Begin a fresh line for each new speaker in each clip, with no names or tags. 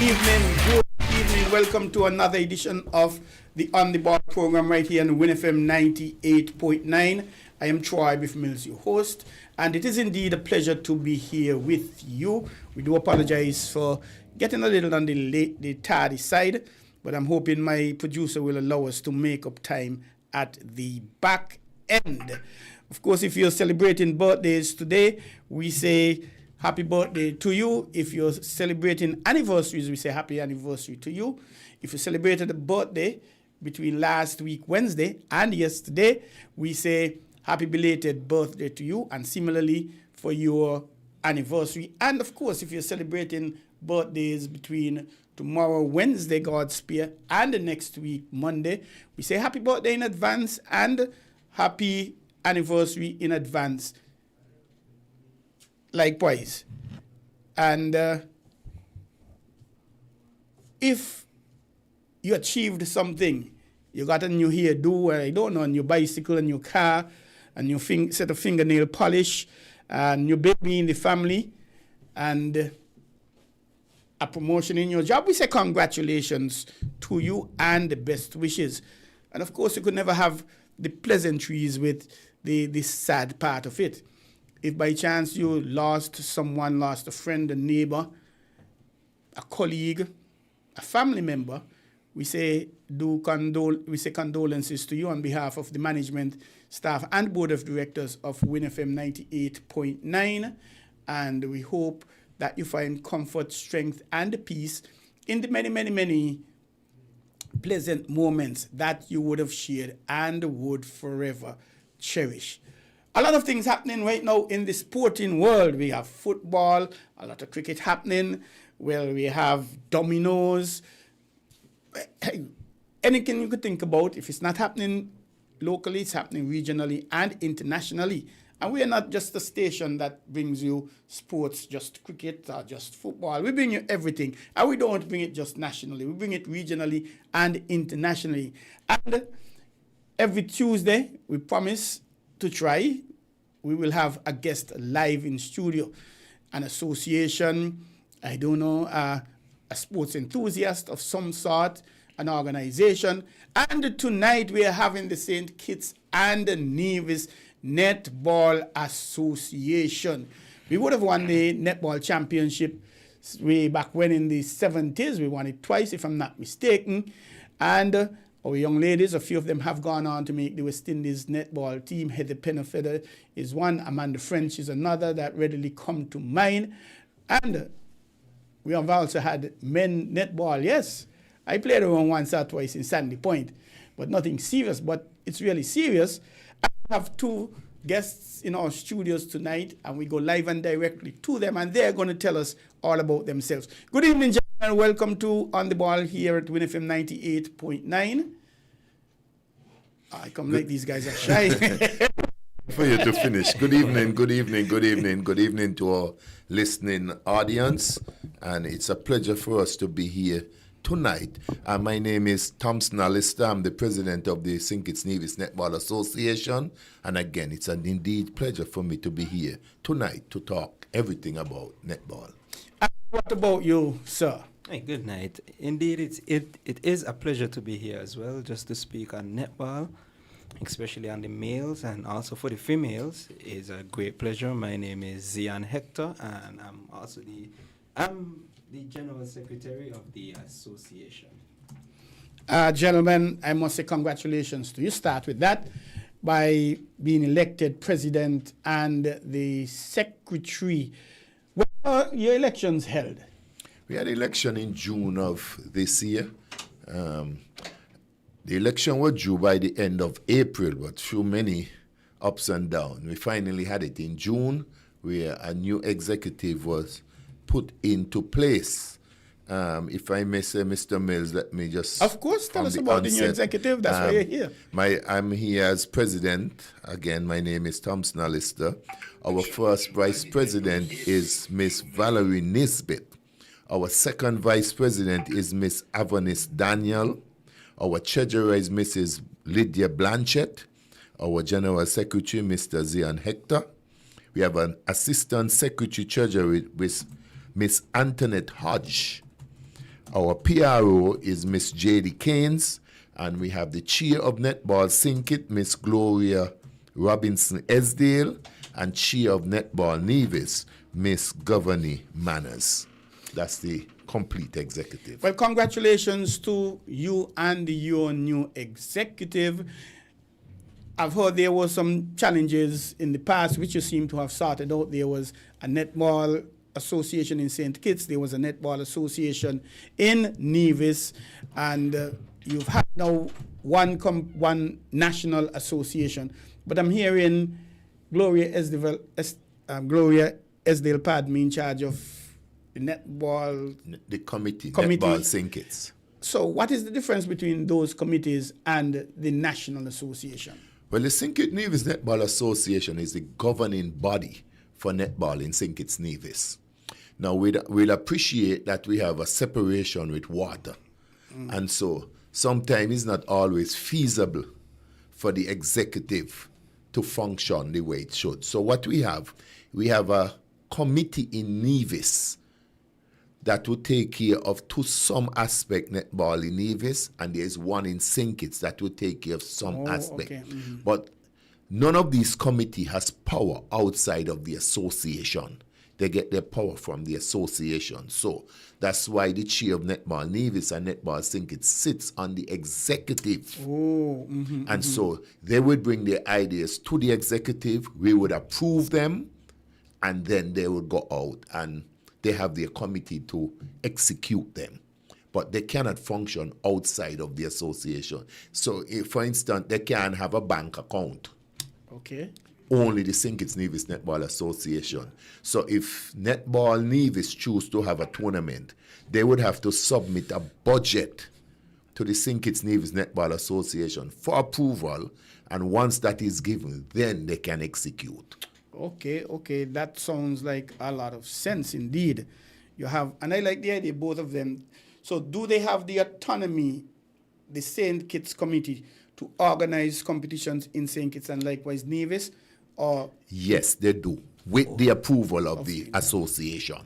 Good evening. Welcome to another edition of the On the Ball program right here on WINN FM 98.9. I am Troy Bif Mills, your host, and it is indeed a pleasure to be here with you. We do apologize for getting a little on the tardy side, but I'm hoping my producer will allow us to make up time at the back end. Of course, if you're celebrating birthdays today, we say happy birthday to you. If you're celebrating anniversaries, we say happy anniversary to you. If you celebrated a birthday between last week, Wednesday, and yesterday, we say happy belated birthday to you, and similarly for your anniversary. And of course, if you're celebrating birthdays between tomorrow, Wednesday, God's Spear, and the next week, Monday, we say happy birthday in advance and happy anniversary in advance. Likewise. And if you achieved something, you got a new hairdo, I don't know, a new bicycle, a new car, a new set of fingernail polish, a new baby in the family, and a promotion in your job, we say congratulations to you and the best wishes. And of course, you could never have the pleasantries with the sad part of it. If by chance you lost someone, lost a friend, a neighbor, a colleague, a family member, we say condolences to you on behalf of the management, staff, and board of directors of WINN FM 98.9, and we hope that you find comfort, strength, and peace in the many, many, many pleasant moments that you would have shared and would forever cherish. A lot of things happening right now in the sporting world. We have football, a lot of cricket happening. Well, we have dominoes. Anything you could think about, if it's not happening locally, it's happening regionally and internationally. And we are not just a station that brings you sports, just cricket or just football. We bring you everything. And we don't bring it just nationally. We bring it regionally and internationally. And every Tuesday, we promise to try, we will have a guest live in studio, an association, I don't know, a sports enthusiast of some sort, an organization. And tonight we are having the St. Kitts and Nevis Netball Association. We would have won the netball championship way back when in the 70s. We won it twice, if I'm not mistaken. And our young ladies, a few of them have gone on to make the West Indies netball team. Heather Penafeather is one, Amanda French is another that readily come to mind. And we have also had men netball, yes. I played around once or twice in Sandy Point, but nothing serious, but it's really serious. I have two guests in our studios tonight, and we go live and directly to them, and they're going to tell us all about themselves. Good evening, and welcome to On the Ball here at WINN FM 98.9. I come like these guys are shy.
For you to finish. Good evening to our listening audience. And it's a pleasure for us to be here tonight. My name is Thompson Alistair. I'm the president of the St. Kitts Nevis Netball Association. And again, it's an indeed pleasure for me to be here tonight to talk everything about netball.
What about you, sir?
Hey, good night. Indeed, it is a pleasure to be here as well, just to speak on netball, especially on the males, and also for the females. It's a great pleasure. My name is Zian Hector, and I'm also the General Secretary of the association.
Gentlemen, I must say congratulations to you. Start with that by being elected president and the secretary. When are your elections held?
We had election in June of this year. The election was due by the end of April, but through many ups and downs. We finally had it in June, where a new executive was put into place. If I may say, Mr. Mills, let me just...
Of course, tell us about the new executive. That's why you're here.
I'm here as president. Again, my name is Thompson Alistair. Our first vice president is Miss Valerie Nisbet. Our second vice president is Miss Avanis Daniel. Our treasurer is Mrs. Lydia Blanchett. Our general secretary, Mr. Zian Hector. We have an assistant secretary treasurer with Miss Antoinette Hodge. Our PRO is Miss J.D. Keynes, and we have the Chair of Netball Sinkit, Miss Gloria Robinson Esdale, and Chair of Netball Nevis, Miss Governey Manners. That's the complete executive.
Well, congratulations to you and your new executive. I've heard there were some challenges in the past which you seem to have sorted out. There was a netball association in St. Kitts, there was a netball association in Nevis, and you've had now one national association. But I'm hearing Gloria Esdale in charge of the netball...
The committee. Netball Sinkits.
So what is the difference between those committees and the national association?
Well, the Sinkit Nevis Netball Association is the governing body for netball in St. Kitts Nevis. Now, we'd appreciate that we have a separation with water. And so, sometimes it's not always feasible for the executive to function the way it should. So what we have a committee in Nevis that will take care of to some aspect netball in Nevis, and there's one in St. Kitts that will take care of some aspect.
Okay. Mm-hmm.
But none of these committee has power outside of the association. They get their power from the association. So that's why the chair of Netball Nevis and Netball St. Kitts sits on the executive. And so they would bring their ideas to the executive, we would approve them, and then they would go out and they have their committee to execute them. But they cannot function outside of the association. So, if, for instance, they can't have a bank account.
Okay.
Only the St. Kitts Nevis Netball Association. So if Netball Nevis choose to have a tournament, they would have to submit a budget to the St. Kitts Nevis Netball Association for approval, and once that is given, then they can execute.
Okay, that sounds like a lot of sense indeed. You have, and I like the idea, both of them. So do they have the autonomy, the St. Kitts committee, to organize competitions in St. Kitts and likewise Nevis? Or
yes, they do, with the approval of the association.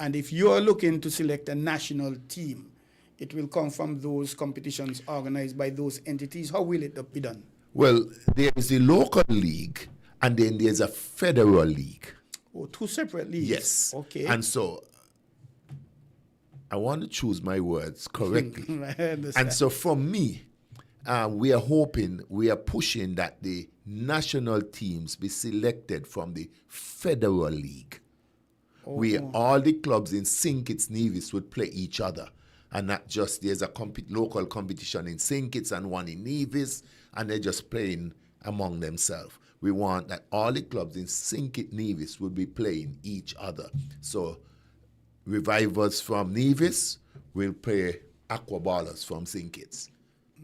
And if you're looking to select a national team, it will come from those competitions organized by those entities. How will it be done?
Well, there is a local league, and then there's a federal league.
Oh, two separate leagues?
Yes.
Okay.
And so, I want to choose my words correctly.
I understand.
And so for me, we are pushing that the national teams be selected from the federal league, where all the clubs in St. Kitts Nevis would play each other, and not just there's a local competition in St. Kitts and one in Nevis, and they're just playing among themselves. We want that all the clubs in St. Kitts Nevis would be playing each other. So revivers from Nevis will play aquaballers from St. Kitts.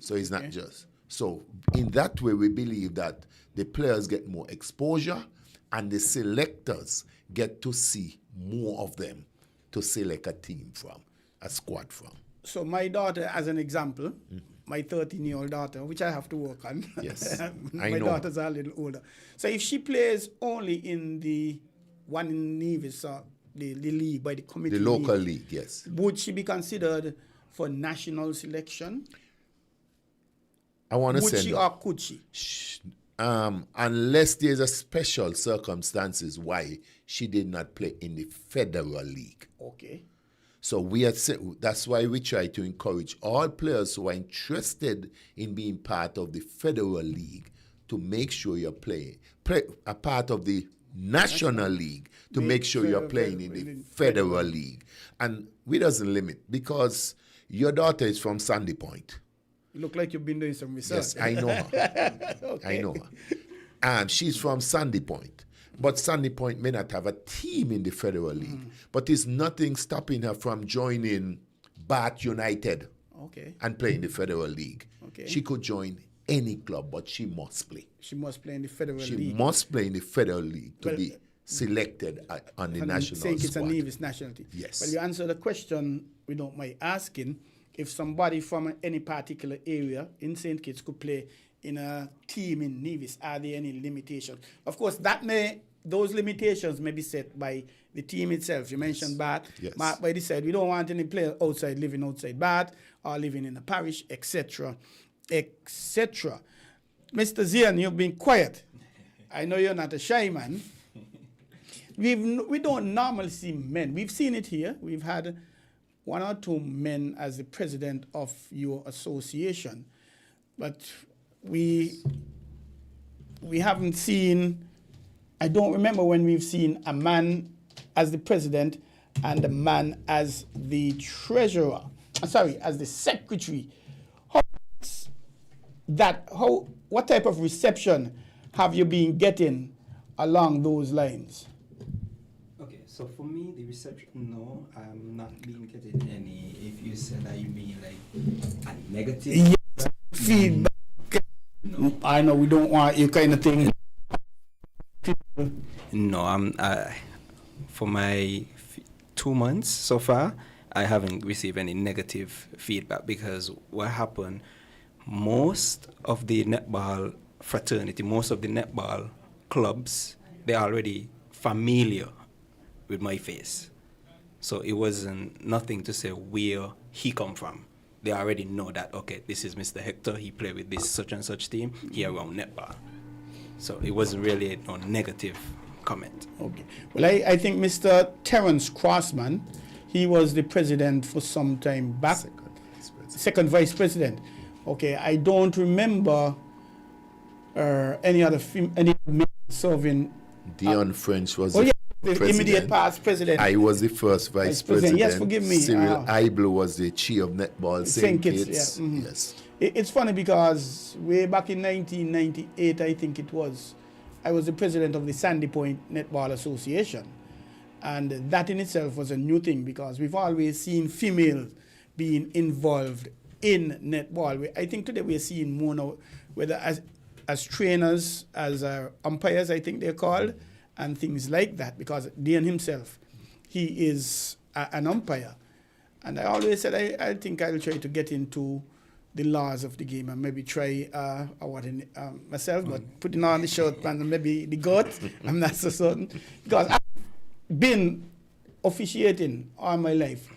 So it's not just. So in that way, we believe that the players get more exposure and the selectors get to see more of them to select a team from, a squad from.
So my daughter, as an example, my 13-year-old daughter, which I have to work on.
Yes,
my
I know.
daughters are a little older. So if she plays only in the one in Nevis, the league, by the committee,
The local league, yes.
would she be considered for national selection?
I want to
Would
say
she
no.
or could she?
Unless there's a special circumstances why she did not play in the federal league.
Okay.
So that's why we try to encourage all players who are interested in being part of the federal league to make sure you're play a part of the national league to make sure you're playing in the federal league. And we doesn't limit, because your daughter is from Sandy Point.
You look like you've been doing some research.
Yes, I know her.
Okay.
I know her. And she's from Sandy Point. But Sandy Point may not have a team in the federal league. But there's nothing stopping her from joining Bath United and playing the federal league.
Okay.
She could join any club, but she must play.
She must play in the federal
She
league.
must play in the federal league to be selected on the national
St. Kitts
squad.
and Nevis nationality.
Yes.
Well, you answer the question we don't mind asking. If somebody from any particular area in St. Kitts could play in a team in Nevis, are there any limitations? Of course, those limitations may be set by the team itself. You mentioned Bath.
Yes.
Mark Brady said we don't want any player outside living outside Bath or living in the parish, etc., etc. Mr. Zian, you've been quiet. I know you're not a shy man. We don't normally see men. We've seen it here. We've had 1 or 2 men as the president of your association, but we haven't seen. I don't remember when we've seen a man as the president and a man as the treasurer. Sorry, as the secretary. What type of reception have you been getting along those lines?
Okay, so for me, the reception, no, I'm not being getting any. If you said that, you mean like a negative?
Yes, feedback. No. I know we don't want you kind of thing.
No, for my 2 months so far, I haven't received any negative feedback, because what happened, most of the netball fraternity, most of the netball clubs, they're already familiar with my face. So it wasn't nothing to say where he come from. They already know that, okay, this is Mr. Hector, he played with this such and such team, he around netball. So it wasn't really no negative comment.
Okay. Well, I think Mr. Terence Crossman, he was the president for some time back. Second vice president. Okay, I don't remember any men serving.
Dion French was
the
president.
Immediate past president.
I was the first vice president.
Yes, forgive me.
Cyril Eibler was the chief of netball. St. Kitts.
Yeah. Mm-hmm.
Yes.
It's funny because way back in 1998, I think it was, I was the president of the Sandy Point Netball Association. And that in itself was a new thing, because we've always seen females being involved in netball. I think today we're seeing more now, whether as trainers, as umpires, I think they're called, and things like that, because Dean himself, he is an umpire. And I always said, I think I'll try to get into the laws of the game and maybe try myself, but putting on the shirt and maybe the goat, I'm not so certain. Because I've been officiating all my life.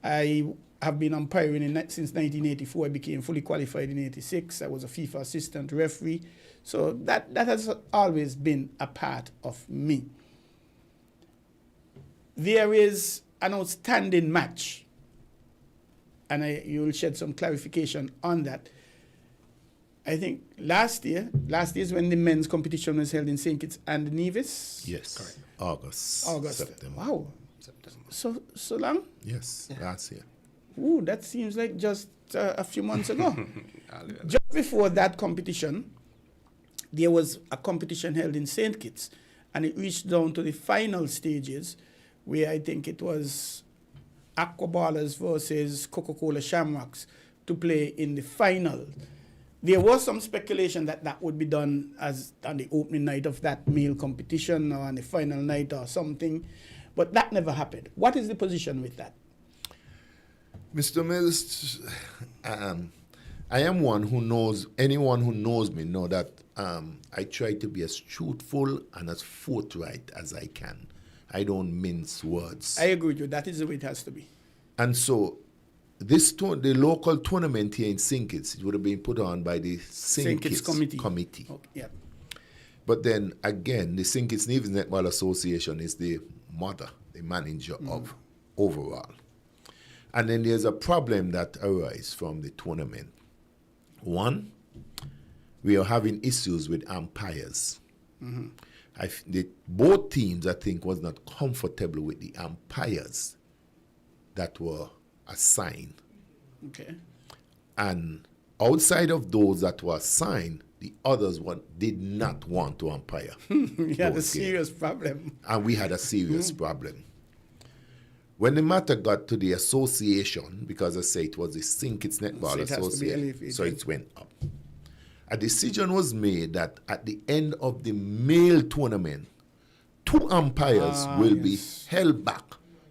I have been umpiring since 1984. I became fully qualified in 86. I was a FIFA assistant referee. So that has always been a part of me. There is an outstanding match, and you'll shed some clarification on that. I think last year is when the men's competition was held in St. Kitts and Nevis.
Yes, correct. August. September.
Wow. September. So long?
Yes, yeah. Last year.
Ooh, that seems like just a few months ago. Just before that competition, there was a competition held in St. Kitts, and it reached down to the final stages, where I think it was Aquaballers versus Coca-Cola Shamrocks to play in the final. There was some speculation that would be done as on the opening night of that male competition or on the final night or something, but that never happened. What is the position with that?
Mr. Mills, I am one who knows, anyone who knows me know that I try to be as truthful and as forthright as I can. I don't mince words.
I agree with you. That is the way it has to be.
And so, the local tournament here in St. Kitts, it would have been put on by the St. Kitts Committee.
Okay, yeah.
But then again, the St. Kitts Nevis Netball Association is the mother, the manager of overall. And then there's a problem that arises from the tournament. One, we are having issues with umpires. Mm-hmm. Both teams, I think, was not comfortable with the umpires that were assigned. Okay. And outside of those that were assigned, the others did not want to umpire.
We had a serious problem.
And we had a serious problem. When the matter got to the association, because I say it was the St. Kitts Netball Association, so it went up. A decision was made that at the end of the male tournament, 2 umpires will be held back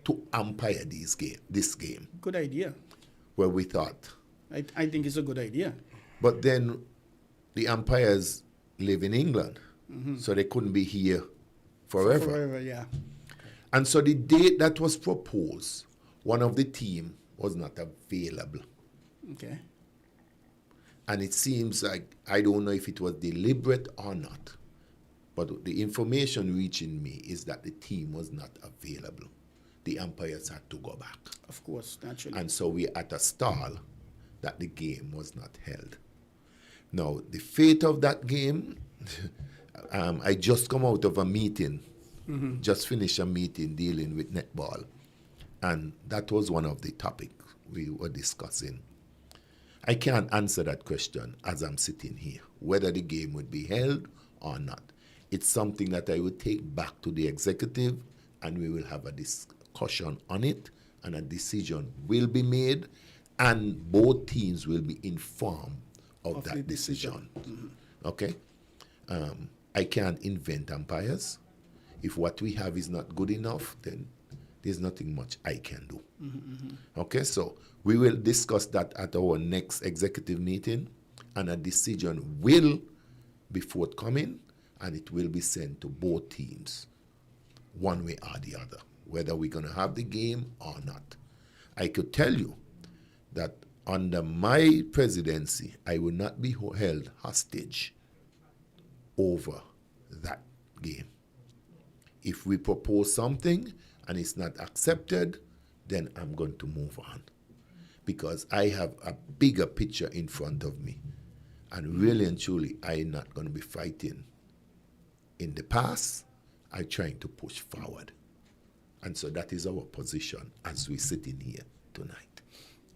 to umpire this game.
Good idea.
Well, we thought.
I think it's a good idea.
But then the umpires live in England, so they couldn't be here forever.
Yeah.
And so the date that was proposed, one of the team was not available.
Okay.
And it seems like, I don't know if it was deliberate or not, but the information reaching me is that the team was not available. The umpires had to go back.
Of course, naturally.
And so we're at a stall that the game was not held. Now, the fate of that game, I just come out of a meeting, just finished a meeting dealing with netball, and that was one of the topics we were discussing. I can't answer that question as I'm sitting here, whether the game would be held or not. It's something that I would take back to the executive, and we will have a discussion on it, and a decision will be made, and both teams will be informed of that decision. Okay? I can't invent umpires. If what we have is not good enough, then there's nothing much I can do. Okay, so we will discuss that at our next executive meeting, and a decision will be forthcoming, and it will be sent to both teams, one way or the other, whether we're going to have the game or not. I could tell you that under my presidency, I will not be held hostage over that game. If we propose something and it's not accepted, then I'm going to move on, because I have a bigger picture in front of me. And really and truly, I'm not going to be fighting in the past. I'm trying to push forward. And so that is our position as we sit in here tonight.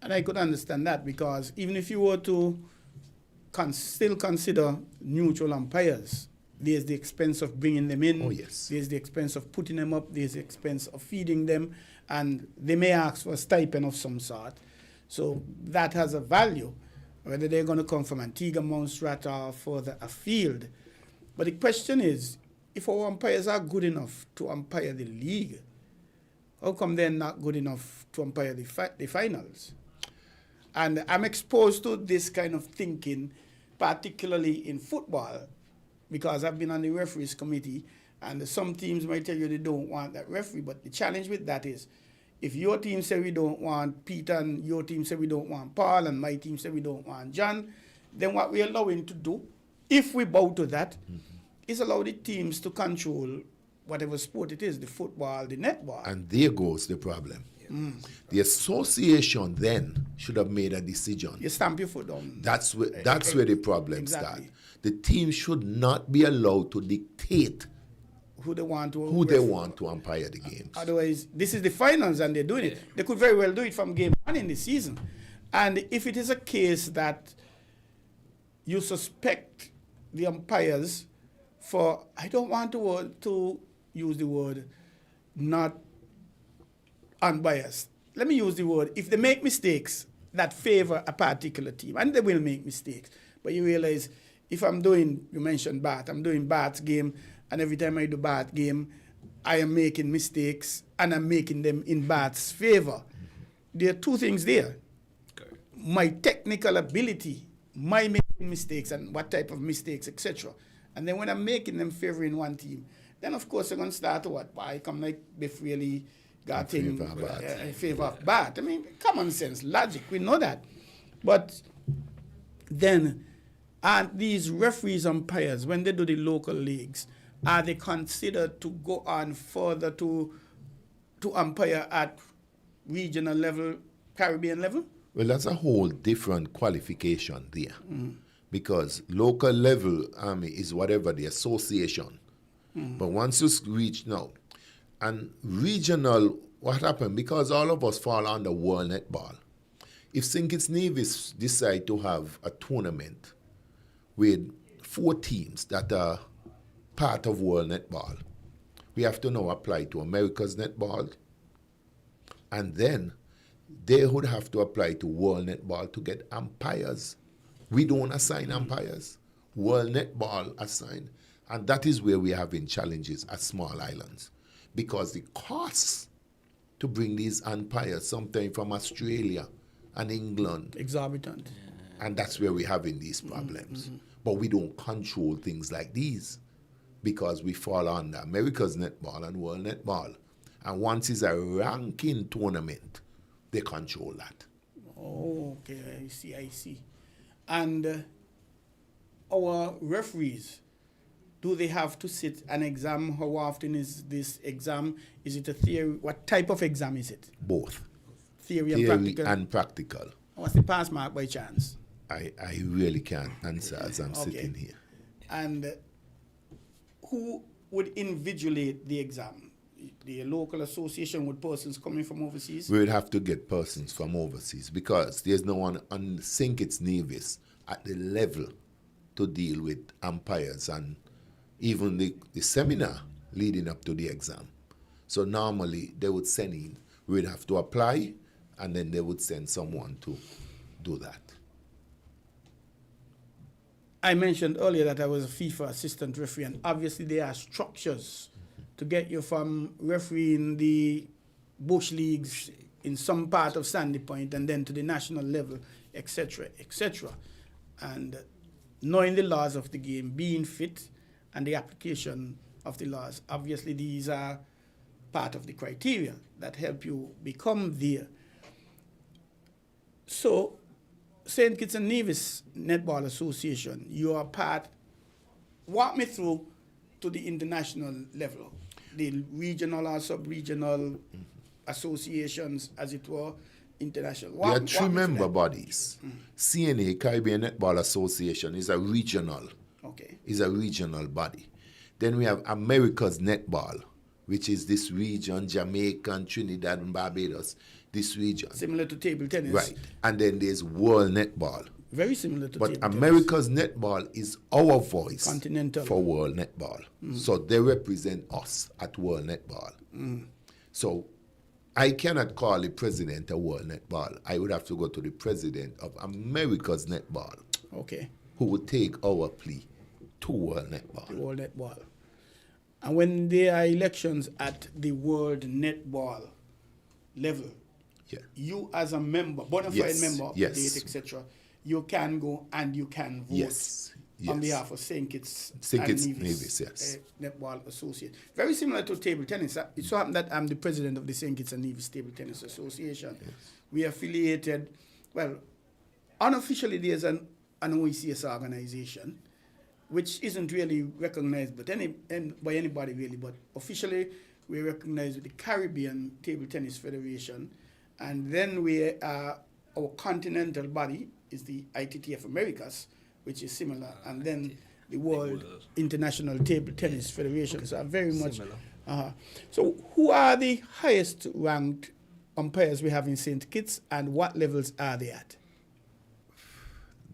And I could understand that, because even if you were to still consider neutral umpires, there's the expense of bringing them in.
Oh, yes.
There's the expense of putting them up. There's the expense of feeding them. And they may ask for a stipend of some sort. So that has a value, whether they're going to come from Antigua, Montserrat, or further afield. But the question is, if our umpires are good enough to umpire the league, how come they're not good enough to umpire the finals? And I'm exposed to this kind of thinking, particularly in football, because I've been on the referees committee, and some teams might tell you they don't want that referee. But the challenge with that is, if your team say we don't want Peter, and your team say we don't want Paul, and my team say we don't want John, then what we're allowing to do, if we bow to that, is allow the teams to control whatever sport it is, the football, the netball.
And there goes the problem. The association then should have made a decision.
You stamp your foot down.
That's where the problem starts. The team should not be allowed to dictate
who they want to
umpire the games.
Otherwise, this is the finals and they're doing it. They could very well do it from game one in the season. And if it is a case that you suspect the umpires for, I don't want to use the word not unbiased. Let me use the word, if they make mistakes that favor a particular team, and they will make mistakes, but you realize, if I'm doing, you mentioned Bath, I'm doing Bath's game, and every time I do Bath game, I am making mistakes, and I'm making them in Bath's favor. There are two things there. Okay. My technical ability, my making mistakes, and what type of mistakes, etc. And then when I'm making them favoring one team, then of course they're going to start to what? Why come like Bif really got in favor of Bath? I mean, common sense, logic, we know that. But then, aren't these referees, umpires, when they do the local leagues, are they considered to go on further to umpire at regional level, Caribbean level?
Well, that's a whole different qualification there. Because local level is whatever the association. But once you reach now, and regional, what happened? Because all of us fall under World Netball. If St. Kitts Nevis decide to have a tournament with 4 teams that are part of World Netball, we have to now apply to America's Netball, and then they would have to apply to World Netball to get umpires. We don't assign umpires. World Netball assign. And that is where we're having challenges at small islands, because the costs to bring these umpires, sometimes from Australia and England,
exorbitant.
And that's where we're having these problems. But we don't control things like these, because we fall under America's Netball and World Netball. And once it's a ranking tournament, they control that.
Oh, okay, I see. And our referees, do they have to sit an exam? How often is this exam? Is it a theory? What type of exam is it?
Both.
Theory
And practical.
What's the pass mark by chance?
I really can't answer as I'm sitting here.
And who would invigilate the exam? The local association with persons coming from overseas?
We would have to get persons from overseas because there's no one on St. Kitts Nevis at the level to deal with umpires and even the seminar leading up to the exam. So normally they would send in, we'd have to apply, and then they would send someone to do that.
I mentioned earlier that I was a FIFA assistant referee, and obviously there are structures to get you from refereeing the bush leagues in some part of Sandy Point and then to the national level, etc., etc. And knowing the laws of the game, being fit, and the application of the laws, obviously these are part of the criteria that help you become there. So, St. Kitts and Nevis Netball Association, you are part. Walk me through to the international level, the regional or sub-regional associations, as it were, international.
There are 3 member bodies. CNA, Caribbean Netball Association, is a regional.
Okay.
Is a regional body. Then we have America's Netball, which is this region, Jamaica, Trinidad, and Barbados, this region.
Similar to table tennis.
Right. And then there's World Netball.
Very similar to table tennis.
But America's Netball is our voice
Continental.
for World Netball. So they represent us at World Netball. So I cannot call the president of World Netball. I would have to go to the president of America's Netball.
Okay.
Who would take our plea to World Netball.
The World Netball. And when there are elections at the World Netball level, you as a member, bona fide member of the date, etc., you can go and you can vote on behalf of St. Kitts
Nevis,
Netball Association. Very similar to table tennis. It so happened that I'm the president of the St. Kitts and Nevis Table Tennis Association. Yes. We are affiliated, well, unofficially there's an OECS organization, which isn't really recognized by anybody really, but officially we're recognized with the Caribbean Table Tennis Federation, and then our continental body is the ITTF Americas, which is similar, and then the World International Table Tennis Federation. So very much. So who are the highest ranked umpires we have in St. Kitts, and what levels are they at?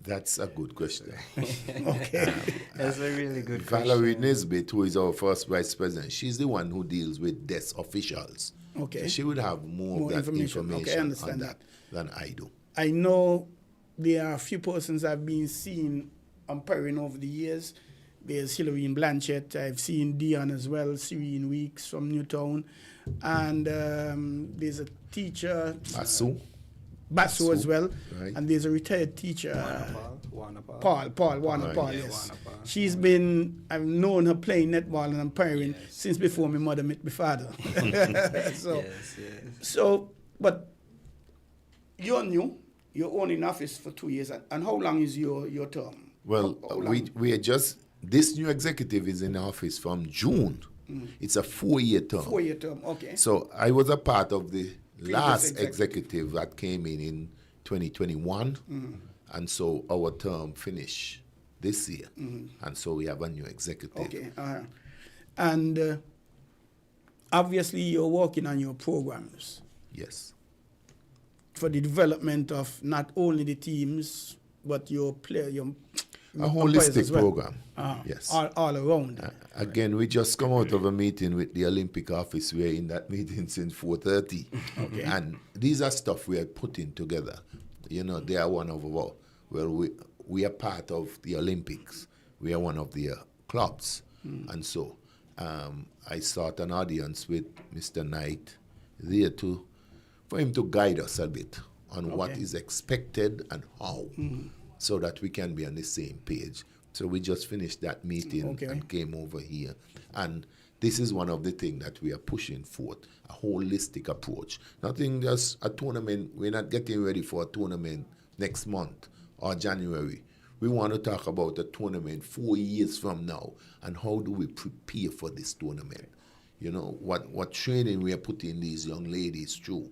That's a good question.
Okay.
That's a really good
Valerie
question.
Nesbitt, who is our first vice president, she's the one who deals with desk officials.
Okay.
So she would have more of that information
okay, I understand
on that than I do.
I know there are a few persons I've been seeing umpiring over the years. There's Hillary Blanchett. I've seen Dion as well, Serene Weeks from Newtown. And there's a teacher. Basu as well.
Right.
And there's a retired teacher.
Warner
Paul, yes. She's been, I've known her playing netball and umpiring since before my mother met my father. So, but you're new. You're only in office for 2 years. And how long is your term?
Well, we are just, this new executive is in office from June. It's a 4-year term.
4-year term, okay.
So I was a part of the last executive that came in 2021. And so our term finished this year. And so we have a new executive.
Okay. And obviously you're working on your programs.
Yes.
For the development of not only the teams, but your
a holistic
well.
program. Yes.
All around.
Again, we just come out of a meeting with the Olympic office. We're in that meeting since 4:30.
Okay.
And these are stuff we are putting together. You know, they are one of our, well, we are part of the Olympics. We are one of the clubs. And so I sought an audience with Mr. Knight there for him to guide us a bit on what is expected and how, so that we can be on the same page. So we just finished that meeting and came over here. And This is one of the things that we are pushing forth, a holistic approach. Nothing just a tournament. We're not getting ready for a tournament next month or January. We want to talk about a tournament 4 years from now, and how do we prepare for this tournament? You know, what training we are putting these young ladies through.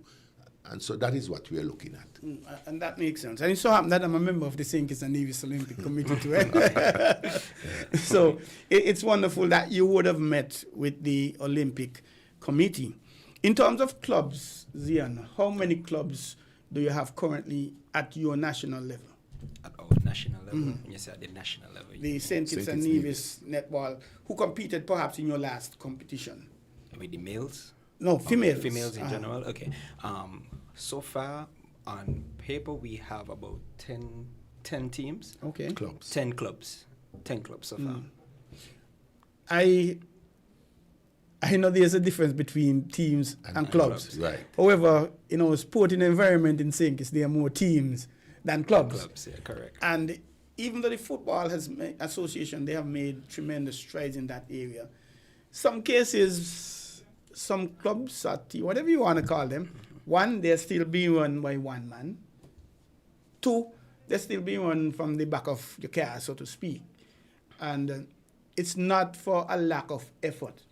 And so that is what we are looking at.
And that makes sense. And it so happened that I'm a member of the St. Kitts and Nevis Olympic Committee too. So it's wonderful that you would have met with the Olympic Committee. In terms of clubs, Zian, how many clubs do you have currently at your national level?
At our national level? When you say at the national level?
The St. Kitts and Nevis netball, who competed perhaps in your last competition?
With the males?
No, females.
Females in general? Okay. So far, on paper, we have about 10 teams.
Okay.
Clubs.
10 clubs. 10 clubs so far.
I know there's a difference between teams and clubs.
Right.
However, sporting environment in St. Kitts, there are more teams than clubs.
Clubs, yeah, correct.
And even though the football association, they have made tremendous strides in that area. Some cases, some clubs, whatever you want to call them, one, they're still being run by one man. Two, they're still being run from the back of your car, so to speak. And it's not for a lack of effort,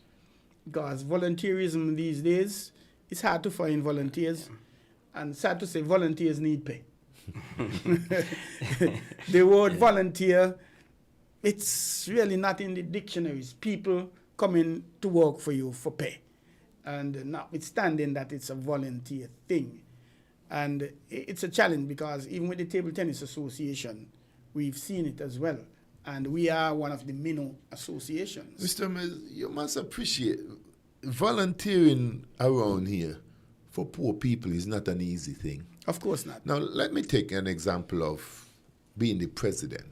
because volunteerism these days, it's hard to find volunteers, and sad to say, volunteers need pay. The word volunteer, it's really not in the dictionaries. People coming to work for you for pay. And notwithstanding that it's a volunteer thing. And it's a challenge, because even with the Table Tennis Association, we've seen it as well. And we are one of the minnow associations.
Mr. Mills, you must appreciate volunteering around here for poor people is not an easy thing.
Of course not.
Now, let me take an example of being the president.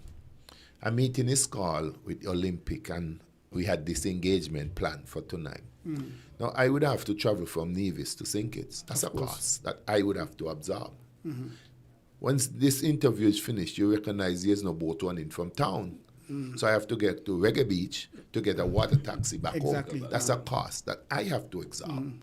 A meeting is called with the Olympic, and we had this engagement planned for tonight. Now, I would have to travel from Nevis to St. Kitts. That's a cost that I would have to absorb. Once this interview is finished, you recognize there's no boat running from town. So I have to get to Reggae Beach to get a water taxi back home. That's a cost that I have to absorb.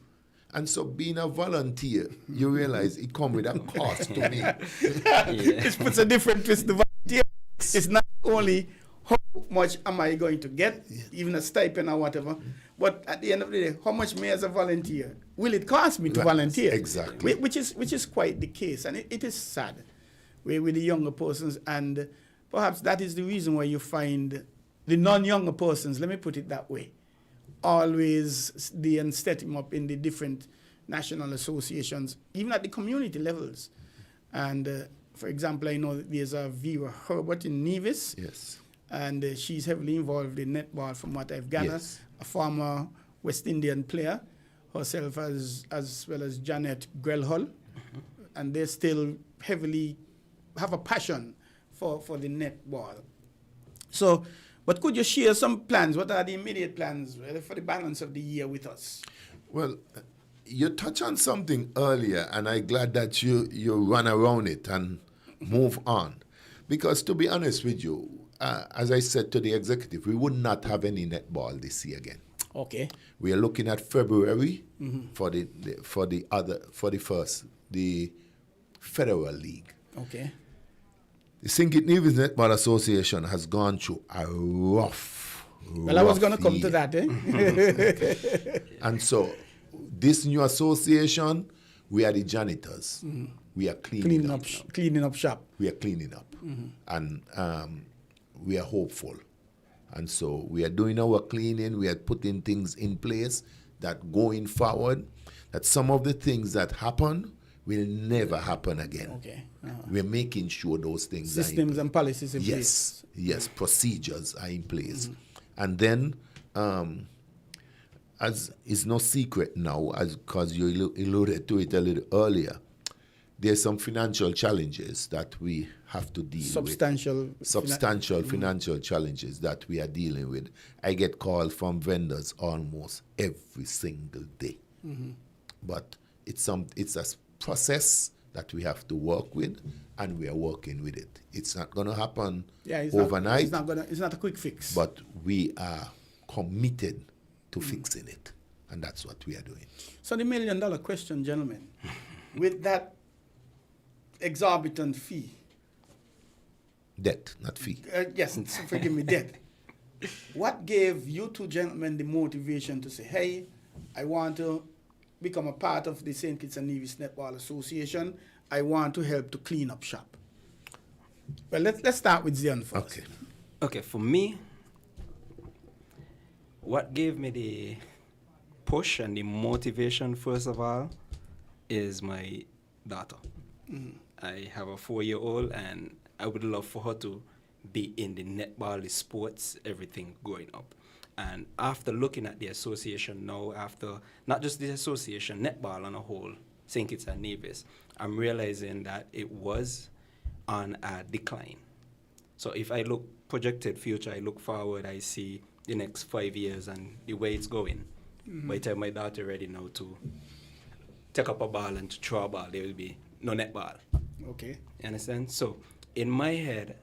And so being a volunteer, you realize it comes with a cost to me.
It puts a different twist to volunteer. It's not only how much am I going to get, even a stipend or whatever, but at the end of the day, how much may as a volunteer will it cost me to volunteer?
Exactly.
Which is quite the case, and it is sad with the younger persons, and perhaps that is the reason why you find the non-younger persons, let me put it that way, always set him up in the different national associations, even at the community levels. And for example, I know there's a Vera Herbert in Nevis.
Yes.
And she's heavily involved in netball from what I've gathered. Yes. A former West Indian player, herself as well as Janet Grelhull. And they still heavily have a passion for the netball. So, but could you share some plans? What are the immediate plans for the balance of the year with us?
Well, you touched on something earlier, and I'm glad that you run around it and move on. Because to be honest with you, as I said to the executive, we would not have any netball this year again.
Okay.
We are looking at February for the Federal League.
Okay.
The St. Kitts Nevis Netball Association has gone through a rough
Well, I was going to come to that,
And so, this new association, we are the janitors. We are cleaning up shop. We are cleaning up. And we are hopeful. And so, we are doing our cleaning. We are putting things in place that going forward, that some of the things that happen will never happen again.
Okay.
We're making sure those things
systems and policies in place.
Yes, procedures are in place. And then, as is no secret now, because you alluded to it a little earlier, there's some financial challenges that we have to deal with. Substantial financial challenges that we are dealing with. I get calls from vendors almost every single day. But it's a process that we have to work with, and we are working with it. It's not going to happen overnight.
It's not a quick fix.
But we are committed to fixing it. And that's what we are doing.
So the $1 million question, gentlemen, with that exorbitant fee,
Debt, not fee.
yes, forgive me, debt. What gave you two gentlemen the motivation to say, hey, I want to become a part of the St. Kitts and Nevis Netball Association. I want to help to clean up shop. Well, let's start with Zion first.
Okay, for me, what gave me the push and the motivation, first of all, is my daughter. I have a 4-year-old, and I would love for her to be in the netball, the sports, everything growing up. And after looking at the association now, after not just the association, netball on a whole, St. Kitts and Nevis, I'm realizing that it was on a decline. So if I look projected future, I look forward, I see the next 5 years and the way it's going. By the time my daughter ready now to take up a ball and to throw a ball, there will be no netball.
Okay.
You understand? So in my head,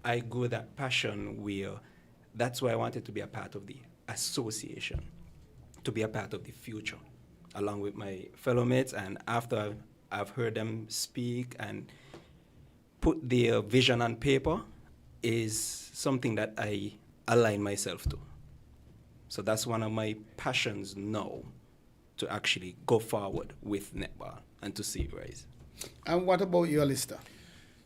I grew that passion where that's why I wanted to be a part of the association, to be a part of the future, along with my fellow mates. And after I've heard them speak and put their vision on paper, is something that I align myself to. So that's one of my passions now, to actually go forward with netball and to see it rise.
And what about you, Alistair?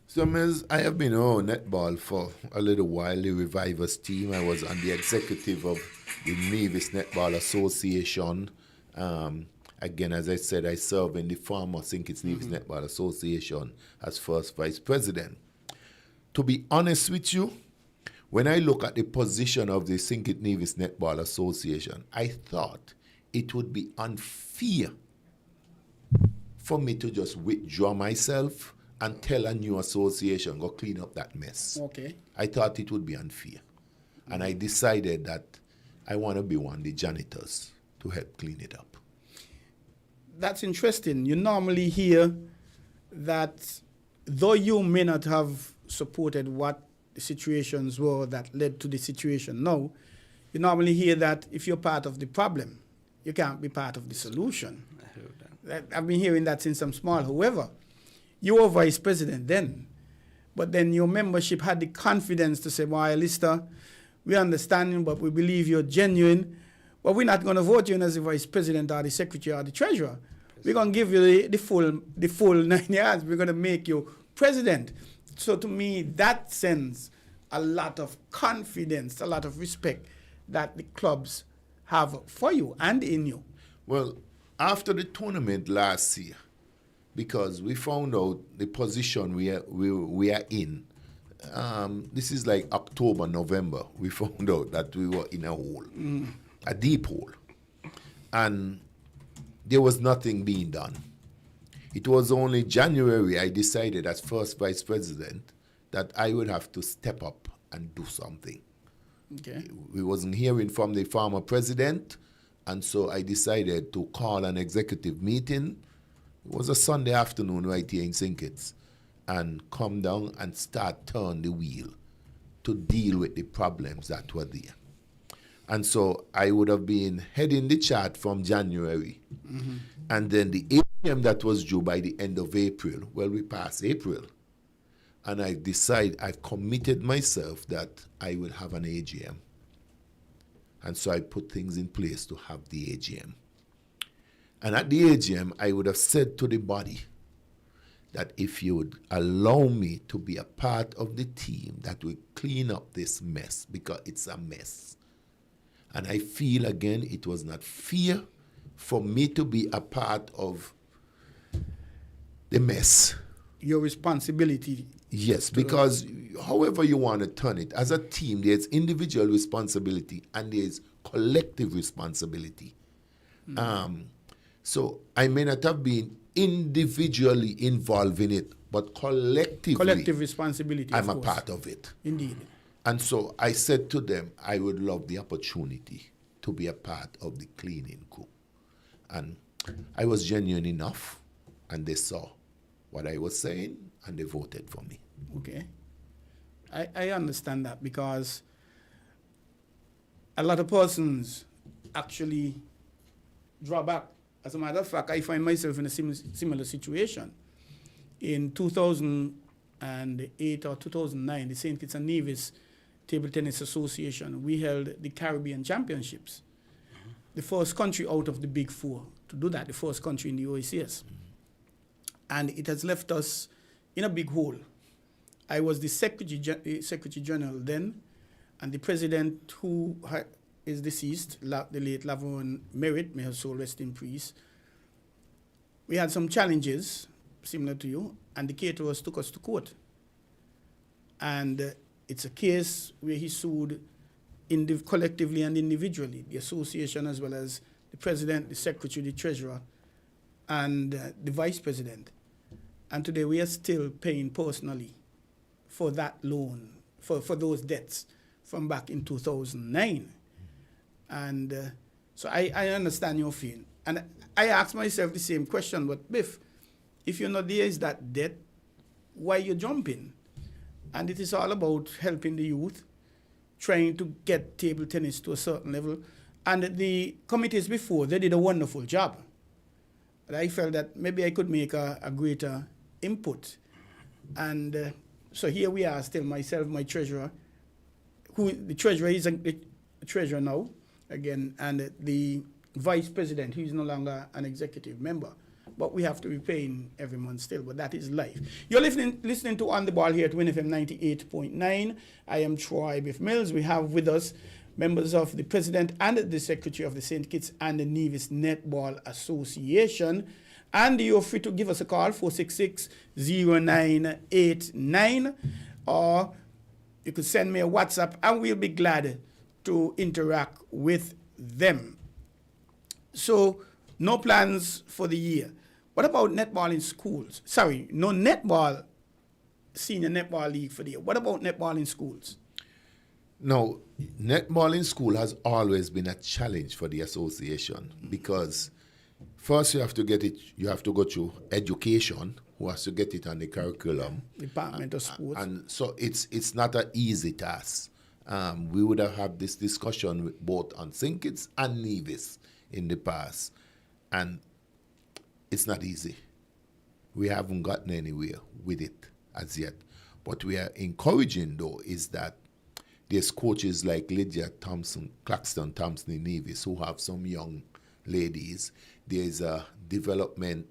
So, Miz, I have been on netball for a little while, the Revivers team. I was on the executive of the Nevis Netball Association. Again, as I said, I serve in the former St. Kitts Nevis Netball Association as first vice president. To be honest with you, when I look at the position of the St. Kitts Nevis Netball Association, I thought it would be unfair for me to just withdraw myself and tell a new association, go clean up that mess.
Okay.
I thought it would be unfair. And I decided that I want to be one of the janitors to help clean it up.
That's interesting. You normally hear that though you may not have supported what the situations were that led to the situation now, you normally hear that if you're part of the problem, you can't be part of the solution.
I heard that.
I've been hearing that since I'm small. However, you were vice president then, but then your membership had the confidence to say, well, Alistair, we understand you, but we believe you're genuine, but we're not going to vote you in as the vice president or the secretary or the treasurer. We're going to give you the full 9 years. We're going to make you president. So to me, that sends a lot of confidence, a lot of respect that the clubs have for you and in you.
Well, after the tournament last year, because we found out the position we are in, this is like October, November, we found out that we were in a hole, a deep hole. And there was nothing being done. It was only January I decided as first vice president that I would have to step up and do something.
Okay.
We wasn't hearing from the former president, and so I decided to call an executive meeting. It was a Sunday afternoon right here in St. Kitts, and come down and start turn the wheel to deal with the problems that were there. And so I would have been heading the chart from January. And then the AGM that was due by the end of April, well, we passed April. And I've committed myself that I will have an AGM. And so I put things in place to have the AGM. And at the AGM, I would have said to the body that if you would allow me to be a part of the team that will clean up this mess, because it's a mess. And I feel, again, it was not fair for me to be a part of the mess.
Your responsibility.
Yes, because however you want to turn it, as a team, there's individual responsibility and there's collective responsibility. So I may not have been individually involved in it, but collectively,
Collective responsibility,
I'm
of
a
course.
part of it.
Indeed.
And so I said to them, I would love the opportunity to be a part of the cleaning crew. And I was genuine enough, and they saw what I was saying, and they voted for me.
Okay. I understand that, because a lot of persons actually draw back. As a matter of fact, I find myself in a similar situation. In 2008 or 2009, the St. Kitts and Nevis Table Tennis Association, we held the Caribbean Championships. The first country out of the Big Four to do that, the first country in the OACS. And it has left us in a big hole. I was the Secretary General then, and the president, who is deceased, the late Laverne Merritt, may her soul rest in peace. We had some challenges, similar to you, and the caterers took us to court. And it's a case where he sued collectively and individually, the association as well as the president, the secretary, the treasurer, and the vice president. And today we are still paying personally for that loan, for those debts from back in 2009. And so I understand your feeling. And I ask myself the same question, but Biff, if you know there is that debt, why you jumping? And it is all about helping the youth, trying to get table tennis to a certain level. And the committees before, they did a wonderful job. But I felt that maybe I could make a greater input. And so here we are, still myself, my treasurer, who the treasurer is a treasurer now, again, and the vice president, who is no longer an executive member. But we have to be paying every month still, but that is life. You're listening to On the Ball here at WINN FM 98.9. I am Troy Bif Mills. We have with us members of the president and the secretary of the St. Kitts and Nevis Netball Association. And you're free to give us a call, 466-0989, or you could send me a WhatsApp, and we'll be glad to interact with them. So, no plans for the year. What about netball in schools? Sorry, no netball, senior netball league for the year. What about netball in schools?
Now, netball in school has always been a challenge for the association because first you have to get it, you have to go through education, who has to get it on the curriculum.
Department of Sports.
And so it's not an easy task. We would have had this discussion with both on St. Kitts and Nevis in the past. And it's not easy. We haven't gotten anywhere with it as yet. What we are encouraging, though, is that there's coaches like Lydia Thompson, Claxton Thompson in Nevis, who have some young ladies. There's a development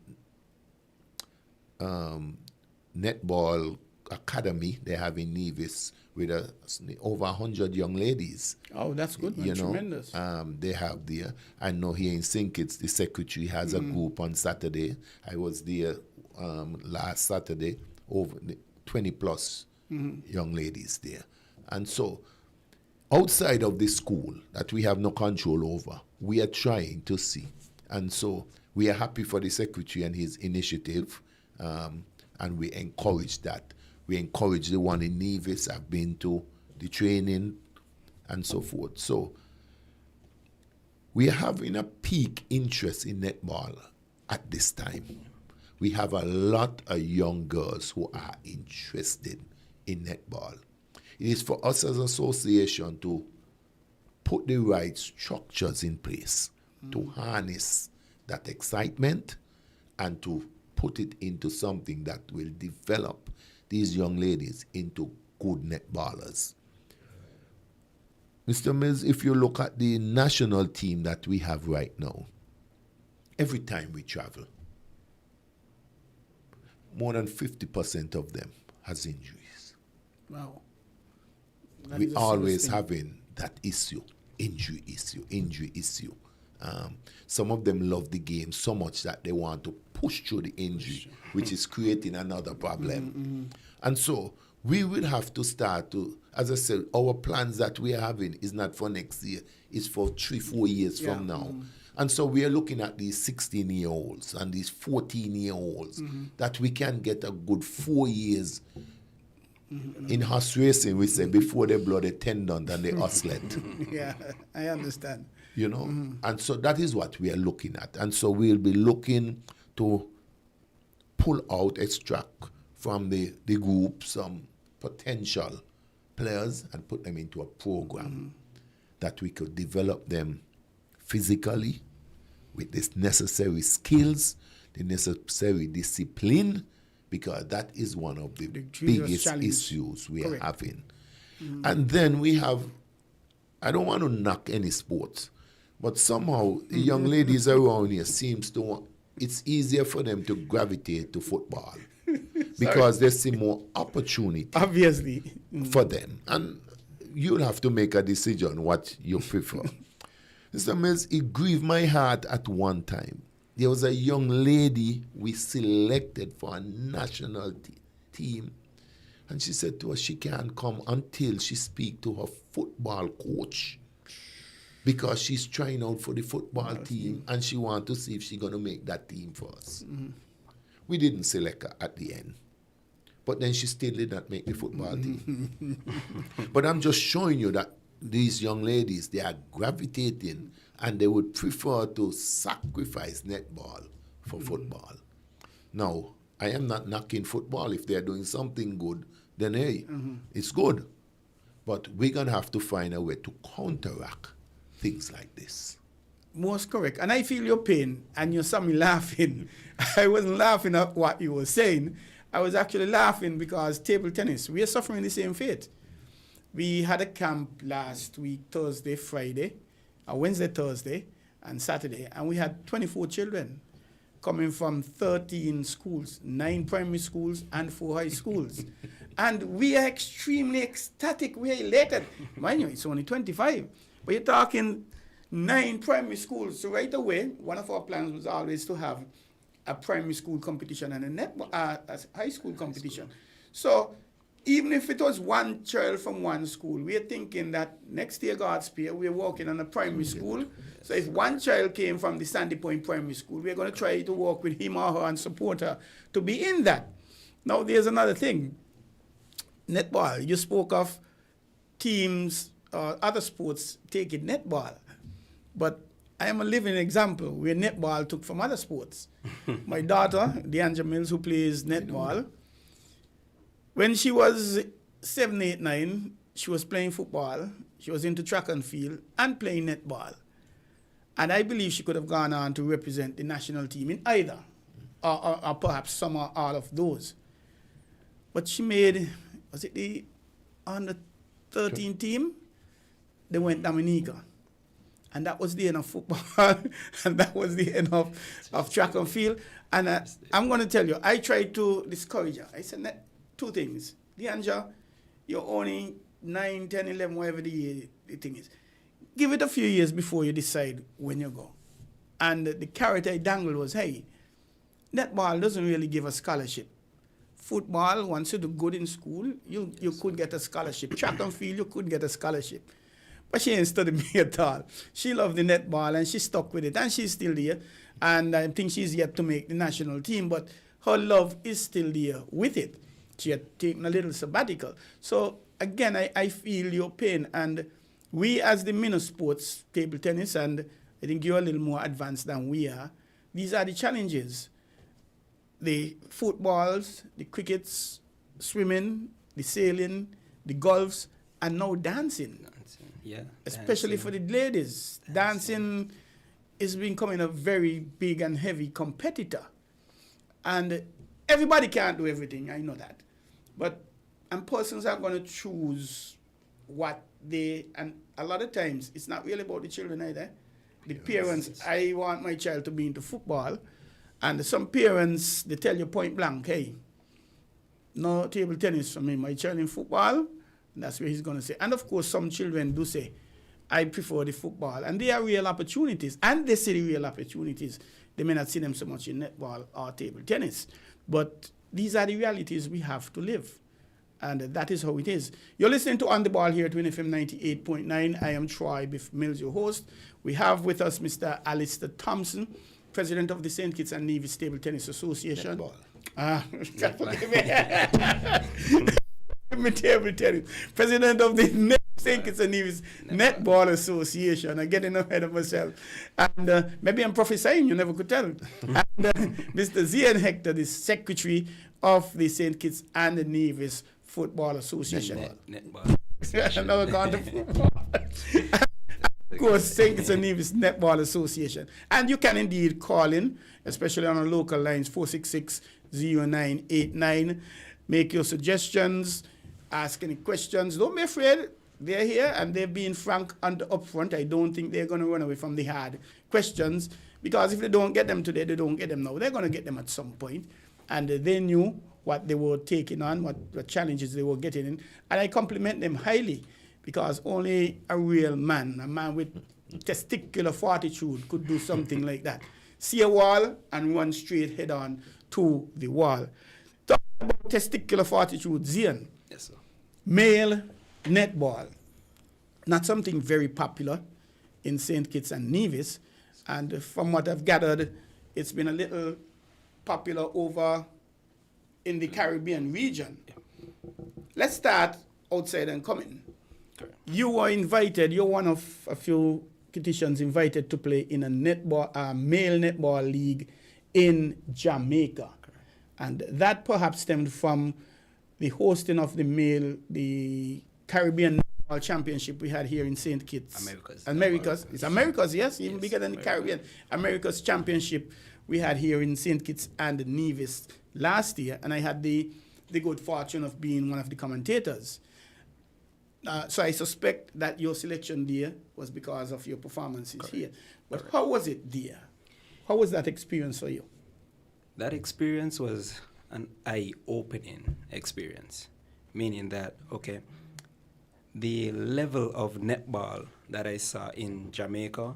netball academy they have in Nevis with over 100 young ladies.
Oh, that's good, man. Tremendous.
They have there. I know here in St. Kitts, the secretary has a group on Saturday. I was there last Saturday, over 20 plus young ladies there. And so, outside of the school that we have no control over, we are trying to see. And so, we are happy for the secretary and his initiative, and we encourage that. We encourage the one in Nevis. I've been to the training and so forth. So we are having a peak interest in netball at this time. We have a lot of young girls who are interested in netball. It is for us as an association to put the right structures in place to harness that excitement and to put it into something that will develop these young ladies into good netballers. Mr. Mills, if you look at the national team that we have right now, every time we travel, more than 50% of them has injuries.
Wow.
We always having that issue, injury issue. Some of them love the game so much that they want to push through the injury, which is creating another problem. And so we will have to start to, as I said, our plans that we are having is not for next year, it's for 3-4 years from now. And so we are looking at these 16-year-olds and these 14-year-olds that we can get a good 4 years. In horse racing, we say before they blow the tendon and they oscillate.
Yeah, I understand.
You know, and so that is what we are looking at. And so we'll be looking to pull out, extract from the group some potential players and put them into a program that we could develop them physically, with the necessary skills, the necessary discipline, because that is one of the biggest
challenge.
issues we
Correct.
are having. And then we have, I don't want to knock any sports, but somehow the young ladies around here seems to want, it's easier for them to gravitate to football because they see more opportunity
Obviously.
for them. And you'll have to make a decision what you prefer. Mr. Mills, it grieved my heart at one time. There was a young lady we selected for a national team, and she said to us she can't come until she speak to her football coach because she's trying out for the football team and she want to see if she's going to make that team for us. We didn't select her at the end, but then she still did not make the football team. But I'm just showing you that these young ladies, they are gravitating and they would prefer to sacrifice netball for football. Now, I am not knocking football. If they're doing something good, then hey, it's good. But we're going to have to find a way to counteract things like this.
Most correct. And I feel your pain, and you saw me laughing. I wasn't laughing at what you were saying. I was actually laughing because table tennis, we are suffering the same fate. We had a camp last week, Thursday, Friday, Wednesday, Thursday, and Saturday, and we had 24 children coming from 13 schools, 9 primary schools and 4 high schools. And we are extremely ecstatic. We are elated. Mind you, it's only 25. But you're talking 9 primary schools. So right away, one of our plans was always to have a primary school competition and a high school competition. So even if it was one child from one school, we are thinking that next year, God's Spear, we are working on a primary school. So if one child came from the Sandy Point Primary School, we are going to try to work with him or her and support her to be in that. Now, there's another thing. Netball, you spoke of teams, other sports taking netball. But I am a living example where netball took from other sports. My daughter, Deandra Mills, who plays netball, when she was 7, 8, 9, she was playing football. She was into track and field and playing netball. And I believe she could have gone on to represent the national team in either, or perhaps some or all of those. But she made, was it the under 13 team? They went Dominica. And that was the end of football, and that was the end of track and field. And I'm going to tell you, I tried to discourage her. I said, 2 things. Deandra, you're only 9, 10, 11, whatever the thing is. Give it a few years before you decide when you go. And the carrot I dangled was, hey, netball doesn't really give a scholarship. Football, once you do good in school, you could get a scholarship. Track and field, you could get a scholarship. But she ain't studied me at all. She loved the netball and she stuck with it. And she's still there. And I think she's yet to make the national team. But her love is still there with it. She had taken a little sabbatical. So, again, I feel your pain. And we as the minor sports, table tennis, and I think you're a little more advanced than we are, these are the challenges. The footballs, the crickets, swimming, the sailing, the golfs, and now dancing.
Yeah,
especially for the ladies. Dancing is becoming a very big and heavy competitor. And everybody can't do everything, I know that. And persons are going to choose what they, and a lot of times, it's not really about the children either. The parents, I want my child to be into football. And some parents, they tell you point blank, hey, no table tennis for me. My child in football, that's where he's going to say. And of course, some children do say, I prefer the football. And they are real opportunities. And they see the real opportunities. They may not see them so much in netball or table tennis. But these are the realities we have to live. And that is how it is. You're listening to On the Ball here at WINN FM 98.9. I am Troy Bif Mills, your host. We have with us Mr. Alistair Thompson, president of the St. Kitts and Nevis Table Tennis Association. Table tennis. President of the St. Kitts and Nevis Netball Association. I'm getting ahead of myself. And maybe I'm prophesying, you never could tell. And Mr. Zian Hector, the secretary of the St. Kitts and the Nevis Football Association.
Netball.
Now we're going to football. Of course, St. Kitts and Nevis Netball Association. And you can indeed call in, especially on our local lines, 466-0989. Make your suggestions, ask any questions. Don't be afraid. They're here and they're being frank and upfront. I don't think they're going to run away from the hard questions, because if they don't get them today, they don't get them now. They're going to get them at some point. And they knew what they were taking on, what challenges they were getting in. And I compliment them highly, because only a real man, a man with testicular fortitude, could do something like that. See a wall and run straight head on to the wall. Talk about testicular fortitude, Zian.
Yes, sir.
Male netball, not something very popular in St. Kitts and Nevis. And from what I've gathered, it's been a little popular over in the Caribbean region. Let's start outside and come in. You were invited, you're one of a few Kittitians invited to play in a male netball league in Jamaica. And that perhaps stemmed from the hosting of the Caribbean Netball Championship we had here in St. Kitts. Americas. It's Americas, yes, even bigger than the Caribbean. America's Championship we had here in St. Kitts and Nevis last year, and I had the good fortune of being one of the commentators. So I suspect that your selection there was because of your performances here. But how was it there? How was that experience for you?
That experience was an eye-opening experience, meaning that, okay, the level of netball that I saw in Jamaica,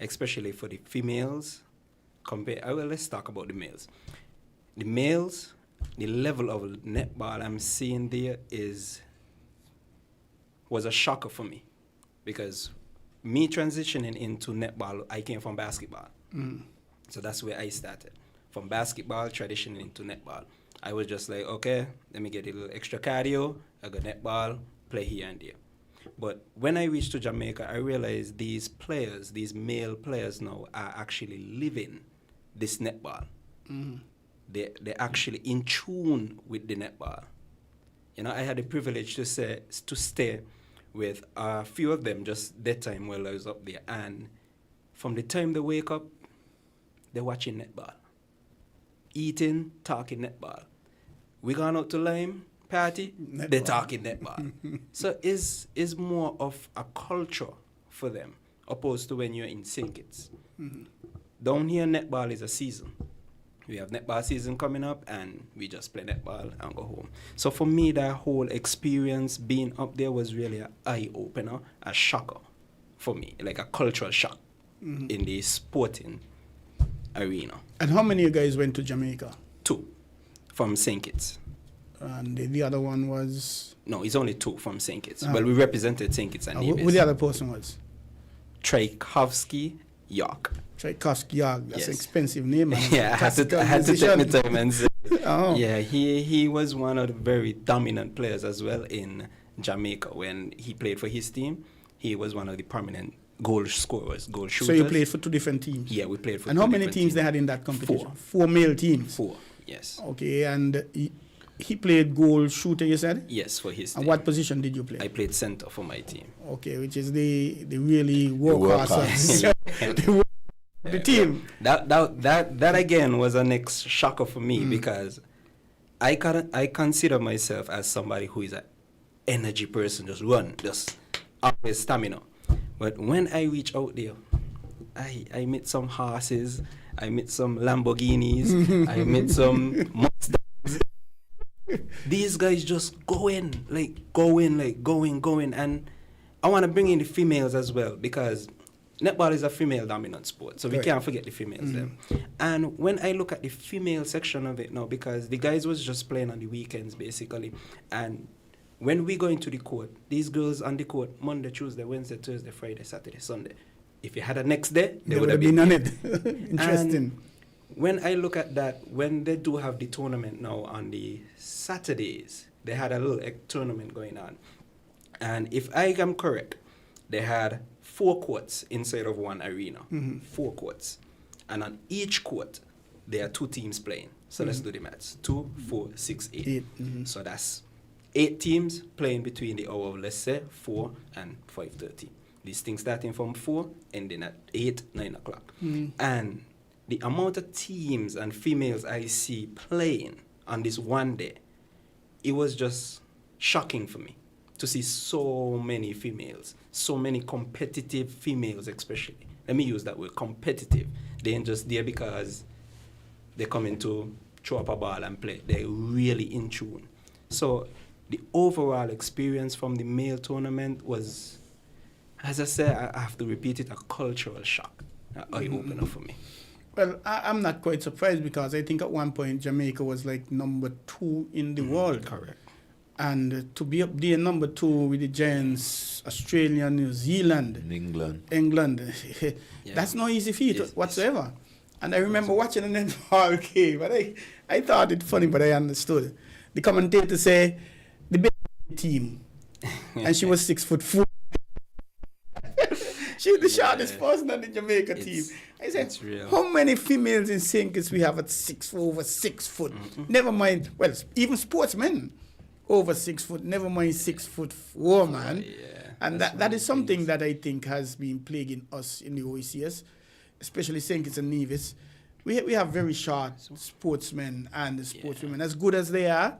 especially for the females, let's talk about the males. The males, the level of netball I'm seeing there was a shocker for me, because me transitioning into netball, I came from basketball. So that's where I started. From basketball, transitioning into netball. I was just like, okay, let me get a little extra cardio, I got netball, play here and there. But when I reached to Jamaica, I realized these players, these male players now, are actually living this netball. They're actually in tune with the netball. You know, I had the privilege to stay with a few of them just that time while I was up there. And from the time they wake up, they're watching netball. Eating, talking netball. We gone out to Lime party, netball. They're talking netball. So it's more of a culture for them, opposed to when you're in St. Kitts. Down here, netball is a season. We have netball season coming up, and we just play netball and go home. So for me, that whole experience being up there was really an eye-opener, a shocker for me, like a cultural shock in the sporting arena.
And how many of you guys went to Jamaica?
2 from St. Kitts.
And the other one was?
No, it's only 2 from St. Kitts. Well, we represented St. Kitts and Nevis.
Who the other person was?
Tchaikovsky York.
Tchaikovsky York. That's an expensive name.
Yeah, I had to take my time and say. Yeah, he was one of the very dominant players as well in Jamaica. When he played for his team, he was one of the prominent goal scorers, goal shooters.
So you played for 2 different teams?
Yeah, we played for 2
different teams. And how many teams they had in that competition?
4.
4 male teams?
4, yes.
Okay, and he played goal shooter, you said?
Yes, for his team.
And what position did you play?
I played center for my team.
Okay, which is the really workhorse the team.
That again was a next shocker for me, because I consider myself as somebody who is an energy person, just run, just always stamina. But when I reach out there, I met some horses, I met some Lamborghinis, I met some Mustangs. These guys just going. And I want to bring in the females as well, because netball is a female-dominant sport, so we can't forget the females there. And when I look at the female section of it now, because the guys was just playing on the weekends, basically, and when we go into the court, these girls on the court, Monday, Tuesday, Wednesday, Thursday, Friday, Saturday, Sunday. If you had a next day, they would have been
on it. Interesting.
And when I look at that, when they do have the tournament now on the Saturdays, they had a little tournament going on. And if I am correct, they had 4 courts inside of one arena. 4 courts. And on each court, there are 2 teams playing. So let's do the maths. 2, 4, 6, 8. So that's 8 teams playing between the hour of, let's say, 4 and 5:30. These things starting from 4, ending at 8, 9 o'clock. And the amount of teams and females I see playing on this one day, it was just shocking for me to see so many females, so many competitive females especially. Let me use that word, competitive. They ain't just there because they come in to throw up a ball and play. They're really in tune. So the overall experience from the male tournament was, as I said, I have to repeat it, a cultural shock, an eye-opener for me.
Well, I'm not quite surprised because I think at one point Jamaica was like number 2 in the world.
Correct.
And to be up there number 2 with the giants, Australia, New Zealand,
In England.
that's no easy feat
It's-
whatsoever. And I remember watching a netball game, but I thought it funny, but I understood. The commentator say, the best team, and she was 6'4". She's the shortest person on the Jamaica team. I said,
it's real.
how many females in St. Kitts we have at over 6 foot? Never mind, well, even sportsmen over 6 foot, never mind 6'4", man.
Yeah,
And
that's
that is something that I think has been plaguing us in the OECS, especially St. Kitts and Nevis. We have very short sportsmen and sportswomen, as good as they are,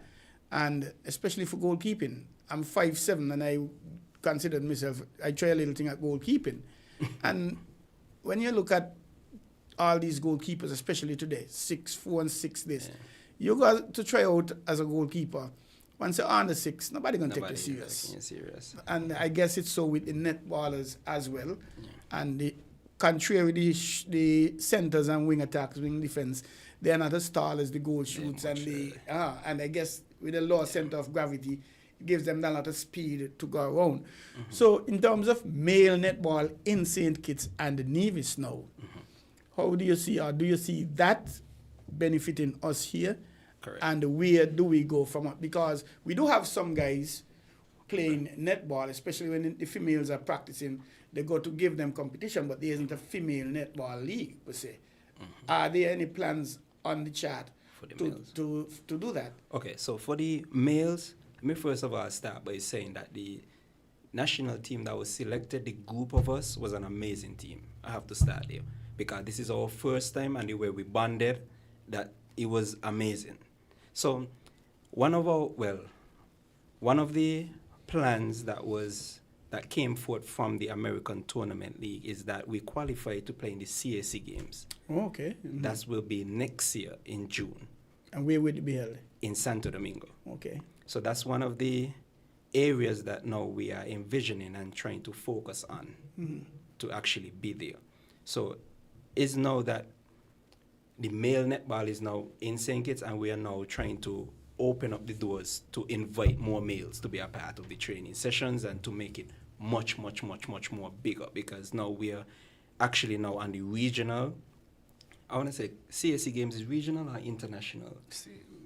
and especially for goalkeeping. I'm 5'7", and I considered myself, I try a little thing at goalkeeping. And when you look at all these goalkeepers, especially today, 6'4" and 6 this, you got to try out as a goalkeeper. Once you're under 6, nobody gonna take you serious. And I guess it's so with the netballers as well. And the contrary, the centers and wing attacks, wing defense, they're not as tall as the goal shoots and and I guess with a lower center of gravity, it gives them a lot of speed to go around. So in terms of male netball in St. Kitts and Nevis now, how do you see, or do you see that benefiting us here?
Correct.
And where do we go from it? Because we do have some guys playing netball, especially when the females are practicing. They go to give them competition, but there isn't a female netball league, per se. Are there any plans on the chart
For the
to
males.
do that?
Okay, so for the males, let me first of all start by saying that the national team that was selected, the group of us, was an amazing team. I have to start there because this is our first time, and the way we bonded, that it was amazing. So one of the plans that came forth from the American Tournament League is that we qualify to play in the CAC games.
Oh, okay.
That will be next year in June
And where would it be held?
in Santo Domingo.
Okay.
So that's one of the areas that now we are envisioning and trying to focus on to actually be there. So it's now that the male netball is now in St. Kitts, and we are now trying to open up the doors to invite more males to be a part of the training sessions and to make it much, much, much, much more bigger, because now we are actually now on the regional, I want to say CSC games is regional or international?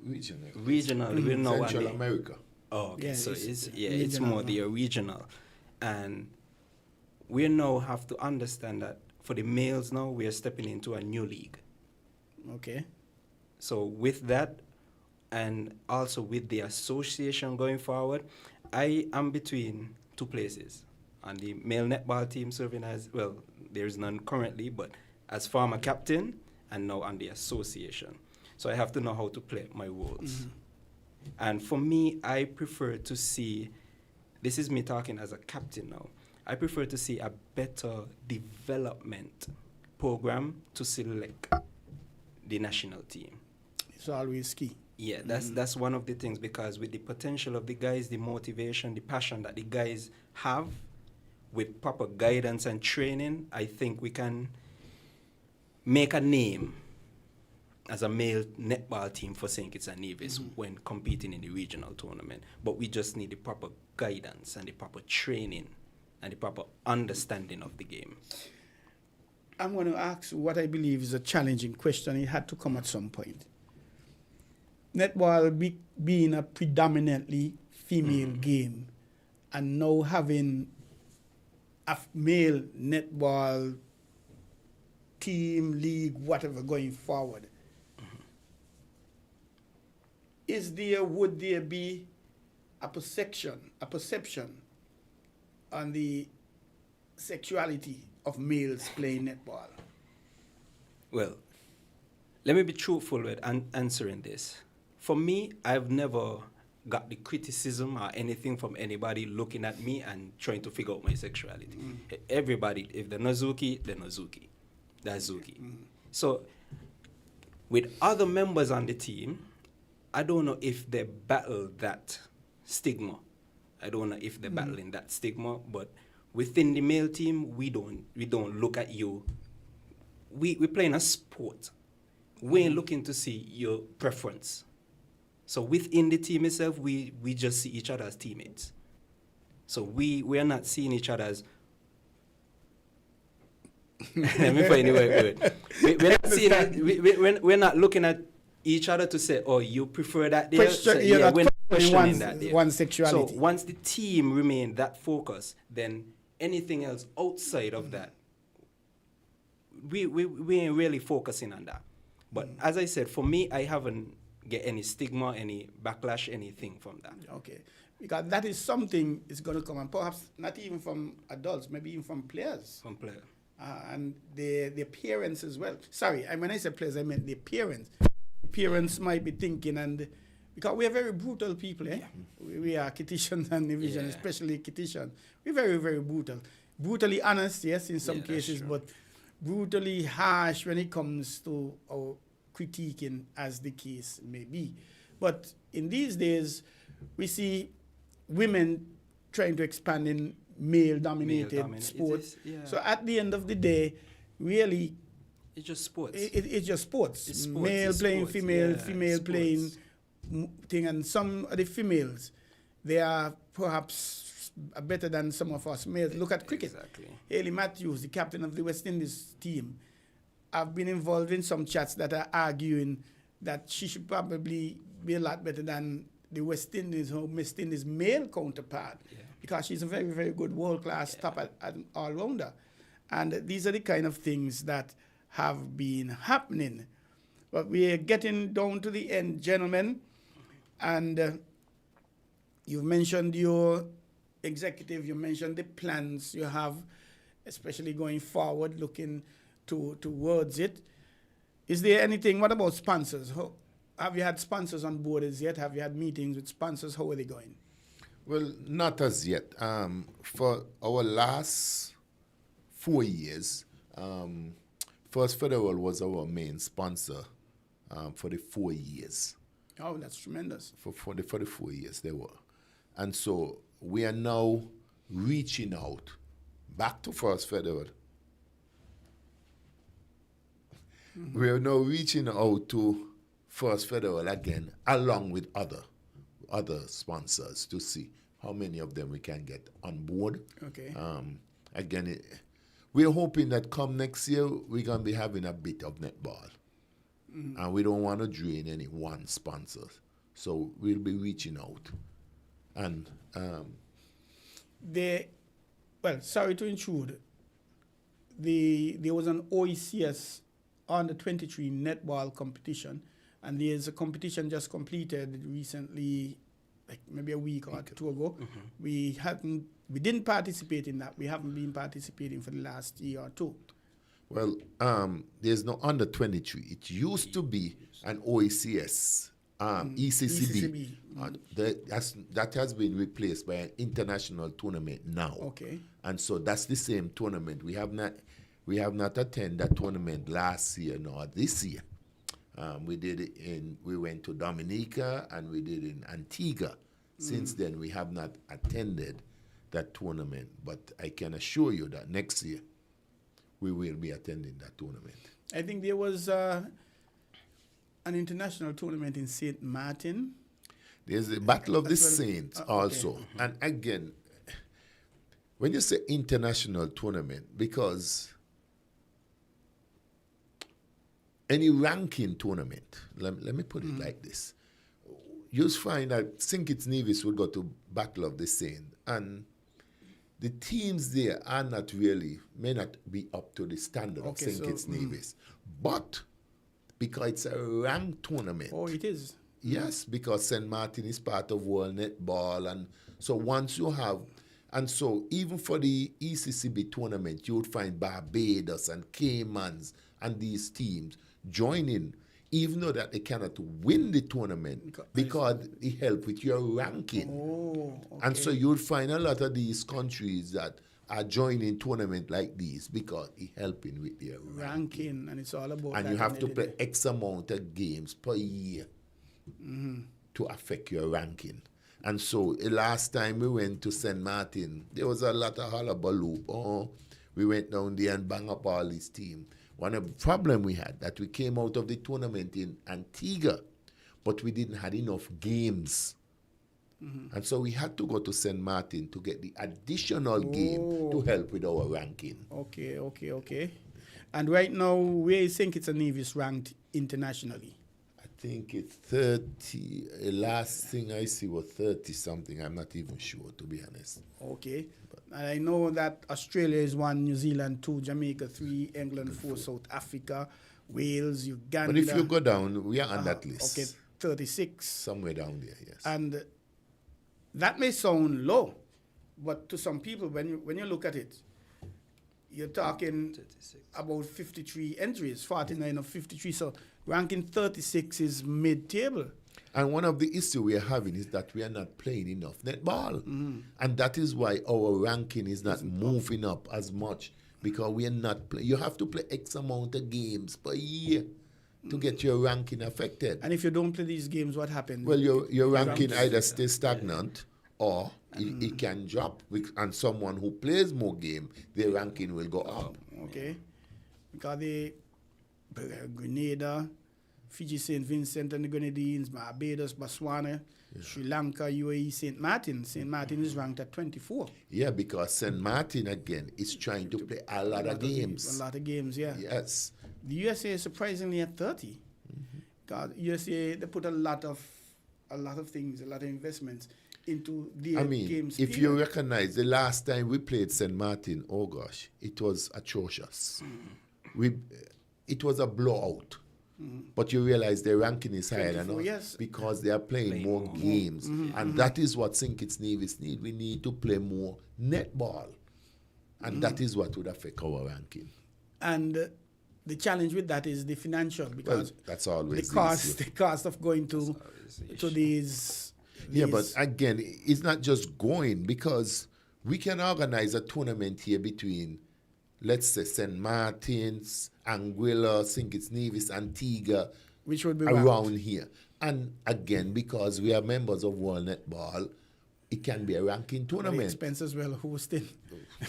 Regional.
Regional. We're now on
Central
the,
America.
oh, okay.
Yeah,
So
it's
it's more
regional.
the regional. And we now have to understand that for the males now, we are stepping into a new league.
Okay.
So with that, and also with the association going forward, I am between two places. On the male netball team, serving as, well, there's none currently, but as former captain, and now on the association. So I have to know how to play my roles. And for me, I prefer to see, this is me talking as a captain now, I prefer to see a better development program to select the national team.
It's always key.
Yeah, that's one of the things, because with the potential of the guys, the motivation, the passion that the guys have, with proper guidance and training, I think we can make a name as a male netball team for St. Kitts and Nevis when competing in the regional tournament. But we just need the proper guidance and the proper training and the proper understanding of the game.
I'm going to ask what I believe is a challenging question. It had to come at some point. Netball being a predominantly female game, and now having a male netball team, league, whatever going forward, would there be a perception on the sexuality of males playing netball?
Well, let me be truthful with answering this. For me, I've never got the criticism or anything from anybody looking at me and trying to figure out my sexuality. Everybody, if they're Nazuki, they're Nazuki. That's Zuki. So, with other members on the team, I don't know if they battle that stigma. I don't know if they're battling that stigma, but within the male team, we don't look at you. We're playing a sport. We ain't looking to see your preference. So within the team itself, we just see each other as teammates. So we are not seeing each other as let me find the right word. We're not looking at each other to say, oh, you prefer that there.
We're not questioning
that there.
One's sexuality.
So once the team remain that focused, then anything else outside of that, we ain't really focusing on that. But as I said, for me, I haven't get any stigma, any backlash, anything from that.
Okay. Because that is something is going to come, and perhaps not even from adults, maybe even from players.
From players.
And the parents as well. Sorry, when I said players, I meant the parents. Parents might be thinking, and because we are very brutal people, eh? Yeah. We are Kititians and Division, especially Kititians. We're very, very brutal. Brutally honest, yes, in some cases, but brutally harsh when it comes to our critiquing, as the case may be. But in these days, we see women trying to expand in male-dominated sports. So at the end of the day, really,
it's just sports.
It's just sports.
It's sports.
Male
it's
playing
sports.
female, female playing thing, and some of the females, they are perhaps better than some of us males. Look at cricket.
Exactly.
Haley Matthews, the captain of the West Indies team, I've been involved in some chats that are arguing that she should probably be a lot better than the West Indies or West Indies male counterpart, because she's a very, very good world-class top all-rounder. And these are the kind of things that have been happening. But we are getting down to the end, gentlemen. And you've mentioned your executive, you mentioned the plans you have, especially going forward, looking towards it. Is there anything, what about sponsors? Have you had sponsors on board as yet? Have you had meetings with sponsors? How are they going?
Well, not as yet. For our last 4 years, First Federal was our main sponsor for the 4 years.
Oh, that's tremendous.
For the 4 years they were. And so we are now reaching out back to First Federal. We are now reaching out to First Federal again, along with other sponsors, to see how many of them we can get on board.
Okay.
Again, we're hoping that come next year, we're going to be having a bit of netball. And we don't want to drain any one sponsor. So we'll be reaching out. And
sorry to intrude. There was an OECS under 23 netball competition, and there's a competition just completed recently, like maybe a week or two ago. We didn't participate in that. We haven't been participating for the last year or two.
Well, there's no under 23. It used to be an OECS, ECCB. That has been replaced by an international tournament now.
Okay.
And so that's the same tournament. We have not attended that tournament last year nor this year. We went to Dominica and we did in Antigua. Since then, we have not attended that tournament. But I can assure you that next year, we will be attending that tournament.
I think there was an international tournament in St. Martin.
There's the Battle of the Saints also. Okay. And again, when you say international tournament, because any ranking tournament, let me put it like this, you'll find that St. Kitts Nevis will go to Battle of the Saints, and the teams there may not be up to the standard of St. Kitts Nevis. But because it's a ranked tournament.
Oh, it is?
Yes, because St. Martin is part of World Netball. And so once you have And so even for the ECCB tournament, you would find Barbados and Caymans and these teams joining, even though that they cannot win the tournament because it helps with your ranking.
Oh, okay.
And so you'll find a lot of these countries that are joining tournament like these because it's helping with their
ranking, and it's all about.
And
that
you have to
in the
play
day.
X amount of games per year to affect your ranking. And so last time we went to St. Martin, there was a lot of hullabaloo. Oh, we went down there and bang up all this team. One of the problem we had that we came out of the tournament in Antigua, but we didn't have enough games. And so we had to go to St. Martin to get the additional game to help with our ranking.
Okay. And right now, where you think it's a Nevis ranked internationally?
I think it's 30. The last thing I see was 30 something. I'm not even sure, to be honest.
Okay. And I know that Australia is 1, New Zealand 2, Jamaica 3, England 4, South Africa, Wales, Uganda.
But if you go down, we are on that list.
Okay, 36.
Somewhere down there, yes.
And that may sound low, but to some people, when you look at it, you're talking
36.
about 53 entries, 49 of 53. So ranking 36 is mid-table.
And one of the issues we are having is that we are not playing enough netball. And that is why our ranking is not moving up as much, because we are not playing. You have to play X amount of games per year to get your ranking affected.
And if you don't play these games, what happens?
Well, your ranking either stays stagnant or it can drop. And someone who plays more game, their ranking will go up.
Okay. Because they Grenada, Fiji, St. Vincent and the Grenadines, Barbados, Botswana, Sri Lanka, UAE, St. Martin. St. Martin is ranked at 24.
Yeah, because St. Martin, again, is trying to play a lot of games.
A lot of games, yeah.
Yes.
The USA is surprisingly at 30. Because USA, they put a lot of things, a lot of investments into their games.
If you recognize the last time we played St. Martin, oh gosh, it was atrocious. It was a blowout. But you realize their ranking is higher than us,
yes.
because they are playing more games. And that is what St. Kitts Nevis need. We need to play more netball. And that is what would affect our ranking.
And the challenge with that is the financial, because
that's always
the cost of going to these.
Yeah, but again, it's not just going, because we can organize a tournament here between, let's say, St. Martin's, Anguilla, St. Kitts Nevis, Antigua,
which would be
around here. And again, because we are members of World Netball, it can be a ranking tournament.
Expenses well hosting,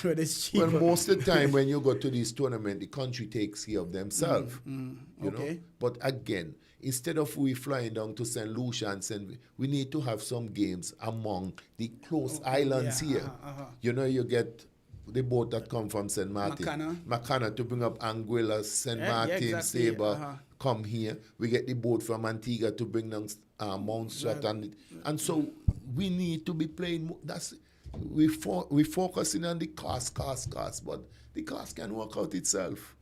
but it's cheaper.
Well, most of the time when you go to this tournament, the country takes care of themselves. You know? But again, instead of we flying down to St. Lucia and we need to have some games among the close islands here. You know, you get the boat that come from St. Martin, Macana to bring up Anguilla, St. Martin,
exactly.
Sabre, come here. We get the boat from Antigua to bring down Montserrat, and so we need to be playing. We focusing on the cost, but the cost can work out itself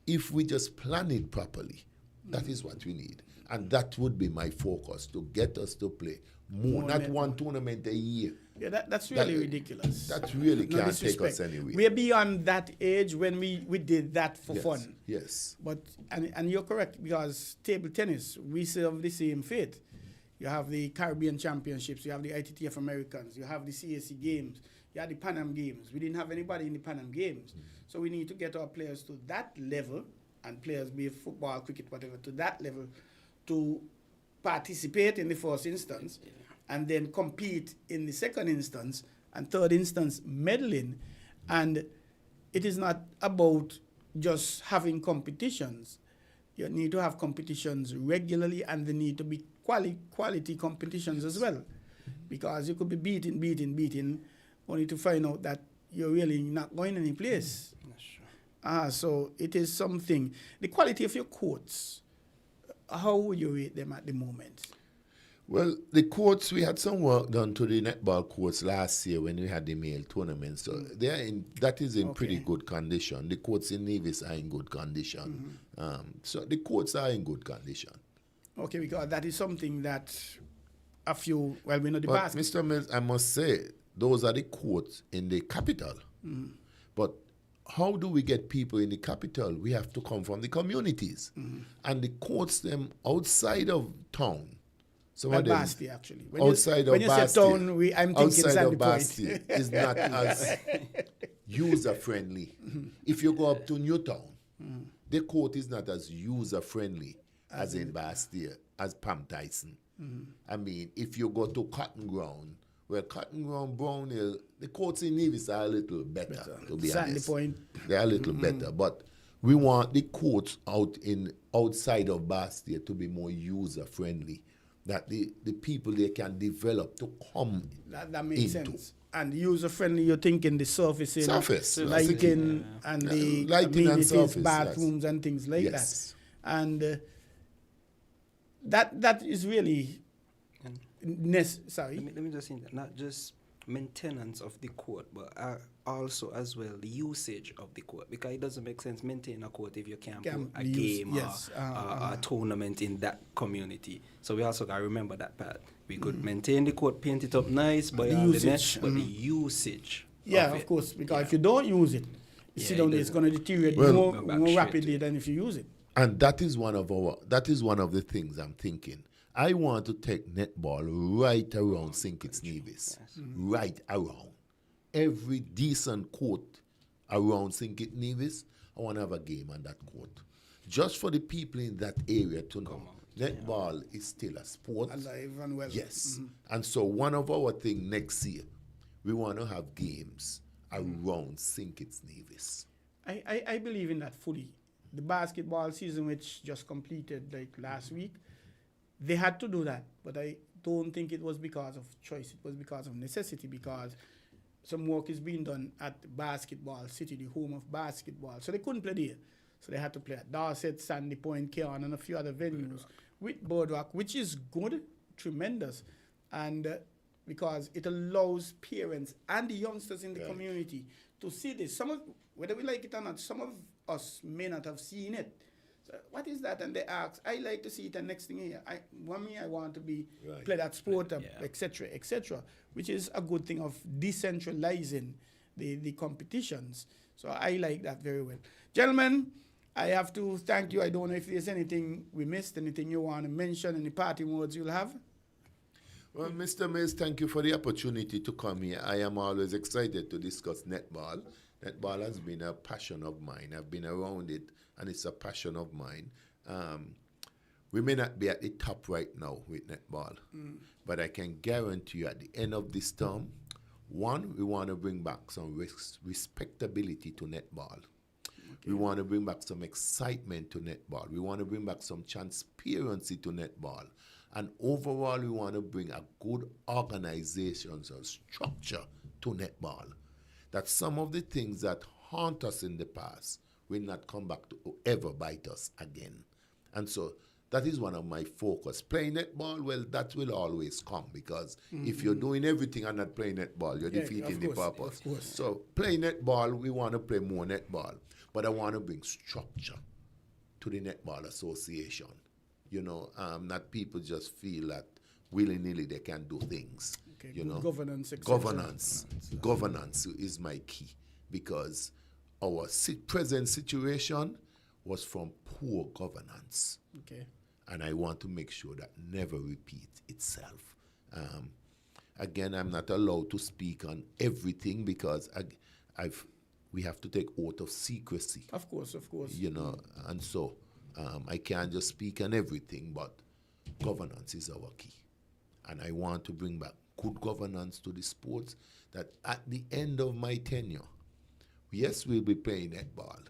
if we just plan it properly. That is what we need, and that would be my focus, to get us to play more, not one tournament a year.
Yeah, that's really ridiculous.
That really
No
can't take
disrespect.
us anywhere.
We're beyond that age when we did that for fun.
Yes.
But and you're correct, because table tennis, we serve the same fate. You have the Caribbean Championships, you have the ITTF Americans, you have the CAC Games, you have the Pan Am Games. We didn't have anybody in the Pan Am Games. So we need to get our players to that level, and players, be it football, cricket, whatever, to that level, to participate in the first instance, and then compete in the second instance, and third instance, medaling. And it is not about just having competitions. You need to have competitions regularly, and they need to be quality competitions as well. Because you could be beating, only to find out that you're really not going any place. So it is something. The quality of your courts, how would you rate them at the moment?
Well, the courts, we had some work done to the netball courts last year when we had the male tournament. So that is in pretty good condition. The courts in Nevis are in good condition. So the courts are in good condition.
Okay, because that is something that we're not the
But
basket.
Mr. Mills, I must say, those are the courts in the capital. But how do we get people in the capital? We have to come from the communities. And the courts them outside of town. Some
Well,
of them
Basti, actually.
outside
when
of
you
Basti.
say town, I'm thinking
outside
Sandy
of Basti
Point.
is not as user friendly. If you go up to Newtown, the court is not as user friendly as in Basti, as Pam Tyson. I mean, if you go to Cotton Ground, where Cotton Ground, Brown Hill, the courts in Nevis are a little better, to be
Sandy
honest.
Point.
They're a little better, but we want the courts outside of Basti to be more user friendly, that the people they can develop to come
That makes
into.
sense. And user friendly, you're thinking the surfacing,
Surface,
lighting, and the
lighting and
amenities,
surface,
bathrooms, and things like
Yes.
that. And that is really necessary.
Let me just say that not just maintenance of the court, but also as well the usage of the court, because it doesn't make sense maintain a court if you can't put a game
yes,
or a tournament in that community. So we also got to remember that part. We could maintain the court, paint it up nice, but
The
all the
usage,
net, but the usage.
Yeah, of
it.
course, because
Yeah.
if you don't use it, you
Yeah,
sit down
it
there, it's
doesn't.
going to deteriorate
Well-
more
Go back straight
rapidly
to-
than if you use it.
And that is one of the things I'm thinking. I want to take netball right around St. Kitts Nevis. Right around. Every decent court around St. Kitts Nevis, I want to have a game on that court. Just for the people in that area to know. Netball is still a sport.
Alive and well.
Yes. And so one of our things next year, we want to have games around St. Kitts Nevis.
I believe in that fully. The basketball season, which just completed like last week, they had to do that. But I don't think it was because of choice. It was because of necessity, because some work is being done at Basketball City, the home of basketball. So they couldn't play there. So they had to play at Dorset, Sandy Point, Cairn, and a few other venues with Boardwalk, which is good, tremendous. And because it allows parents and the youngsters in the community to see this. Whether we like it or not, some of us may not have seen it. So what is that? And they ask, I like to see it, and next thing here, I want to be play that sport, etc., which is a good thing of decentralizing the competitions. So I like that very well. Gentlemen, I have to thank you. I don't know if there's anything we missed, anything you want to mention, any parting words you'll have.
Well, Mr. Mills, thank you for the opportunity to come here. I am always excited to discuss netball. Netball has been a passion of mine. I've been around it, and it's a passion of mine. We may not be at the top right now with netball, but I can guarantee you at the end of this term, one, we want to bring back some respectability to netball. We want to bring back some excitement to netball. We want to bring back some transparency to netball. And overall, we want to bring a good organization or structure to netball. That some of the things that haunt us in the past will not come back to ever bite us again. And so that is one of my focus. Playing netball, well, that will always come, because if you're doing everything and not playing netball, you're defeating the purpose. So playing netball, we want to play more netball. But I want to bring structure to the Netball Association. You know, not people just feel that willy-nilly they can do things.
Okay,
you
good
know,
governance, etc.
Governance is my key, because our present situation was from poor governance.
Okay.
And I want to make sure that never repeat itself. Again, I'm not allowed to speak on everything, because we have to take oath of secrecy.
Of course.
You know, and so I can't just speak on everything, but governance is our key. And I want to bring back good governance to the sports, that at the end of my tenure, yes, we'll be playing netball,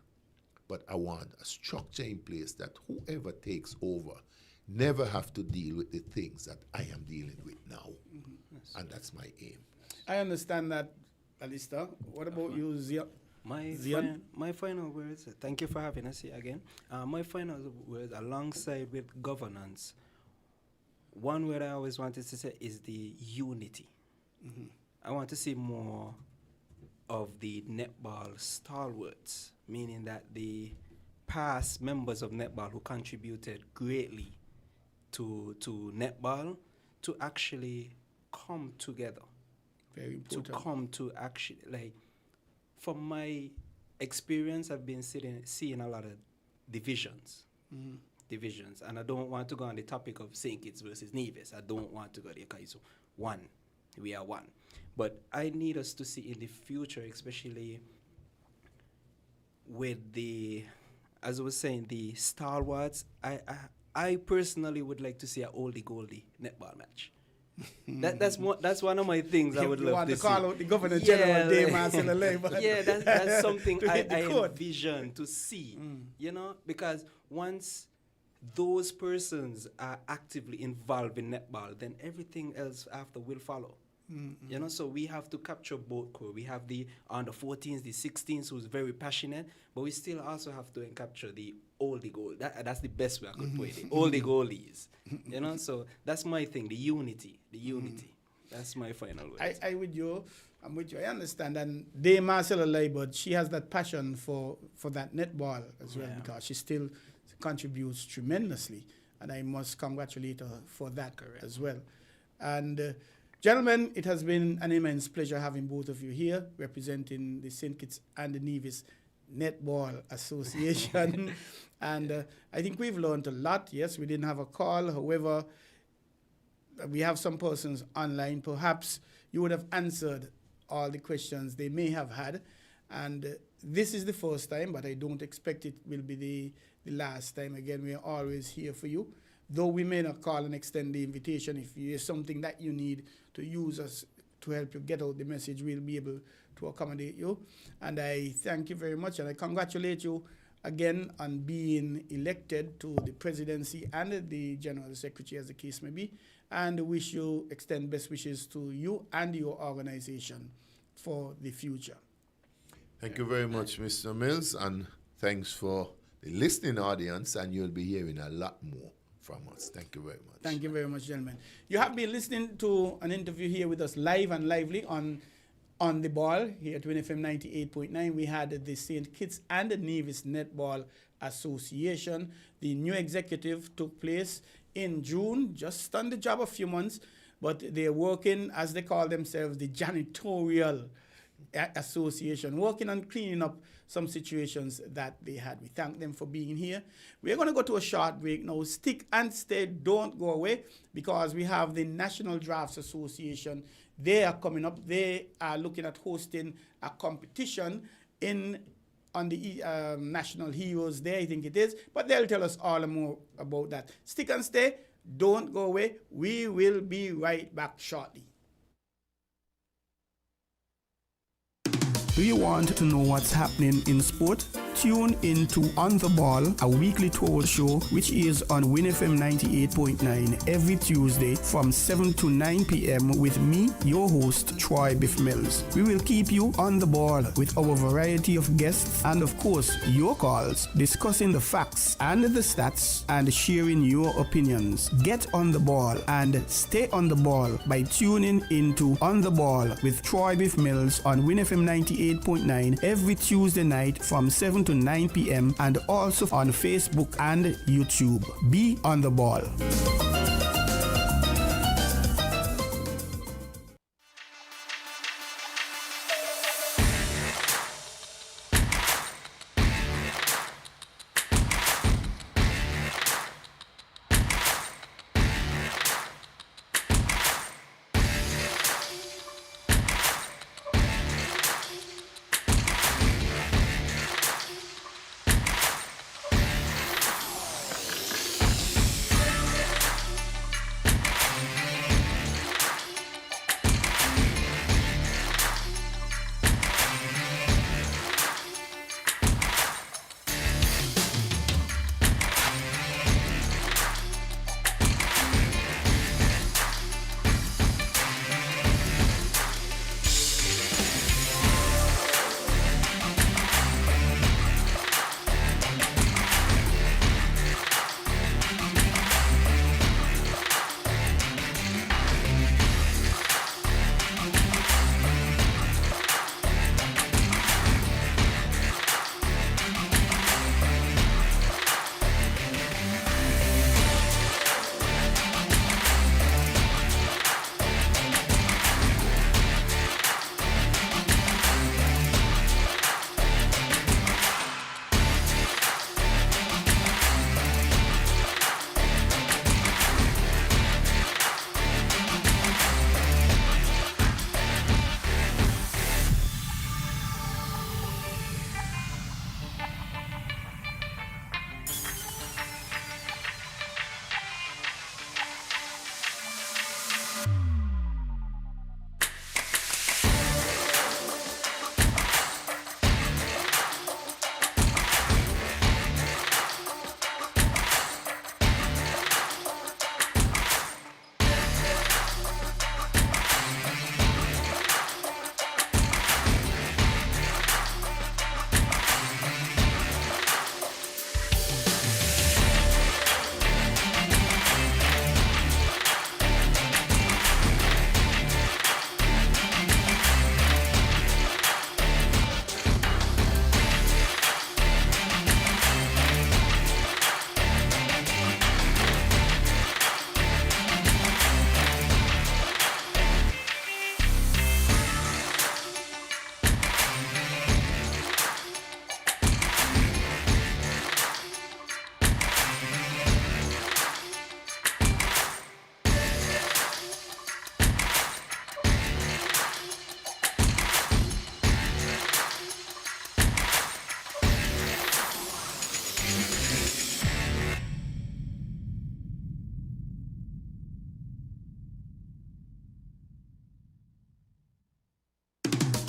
but I want a structure in place that whoever takes over never have to deal with the things that I am dealing with now. And that's my aim.
I understand that, Alistair. What about you, Zia?
My final words, thank you for having us here again. My final words, alongside with governance, one word I always wanted to say is the unity. I want to see more of the netball stalwarts, meaning that the past members of netball who contributed greatly to netball to actually come together
Very
to
important.
come to actually, like, from my experience, I've been seeing a lot of divisions. Divisions. And I don't want to go on the topic of St. Kitts versus Nevis. I don't want to go there because it's one. We are one. But I need us to see in the future, especially with the, as I was saying, the stalwarts. I personally would like to see a oldie goldie netball match. That's one of my things I would
You
love
want
to
to
see.
call out the Governor General Day Marcelo Labor.
Yeah, that's something
To
I
hit the court.
envision to see, you know, because once those persons are actively involved in netball, then everything else after will follow. You know, so we have to capture both core. We have the under 14s, the 16s who's very passionate, but we still also have to capture the oldie goal. That's the best way I could put it. The oldie goalies. You know, so that's my thing, the unity. That's my final word.
I'm with you. I understand. And Dame Marcella Labor, she has that passion for that netball as well, because she still contributes tremendously. And I must congratulate her for that as well. And gentlemen, it has been an immense pleasure having both of you here representing the St. Kitts and the Nevis Netball Association. And I think we've learned a lot. Yes, we didn't have a call. However, we have some persons online. Perhaps you would have answered all the questions they may have had. And this is the first time, but I don't expect it will be the last time. Again, we are always here for you. Though we may not call and extend the invitation, if there's something that you need to use us to help you get out the message, we'll be able to accommodate you. And I thank you very much, and I congratulate you again on being elected to the presidency and the general secretary, as the case may be, and extend best wishes to you and your organization for the future.
Thank you very much, Mr. Mills, and thanks for the listening audience, and you'll be hearing a lot more from us. Thank you very much.
Thank you very much, gentlemen. You have been listening to an interview here with us live and lively on the ball here at WINN FM 98.9. We had the St. Kitts and the Nevis Netball Association. The new executive took place in June, just on the job a few months, but they're working, as they call themselves, the janitorial association, working on cleaning up some situations that they had. We thank them for being here. We're going to go to a short break now. Stick and stay, don't go away, because we have the National Drafts Association. They are coming up. They are looking at hosting a competition on the National Heroes Day, I think it is, but they'll tell us all more about that. Stick and stay, don't go away. We will be right back shortly. Do you want to know what's happening in sport? Tune into On The Ball, a weekly tour show which is on WINN FM 98.9 every Tuesday from 7 to 9 p.m. with me, your host, Troy Bif Mills. We will keep you on the ball with our variety of guests and, of course, your calls, discussing the facts and the stats and sharing your opinions. Get on the ball and stay on the ball by tuning into On The Ball with Troy Bif Mills on WINN FM 98.9 every Tuesday night from 7 to 9 p.m. and also on Facebook and YouTube. Be on the ball.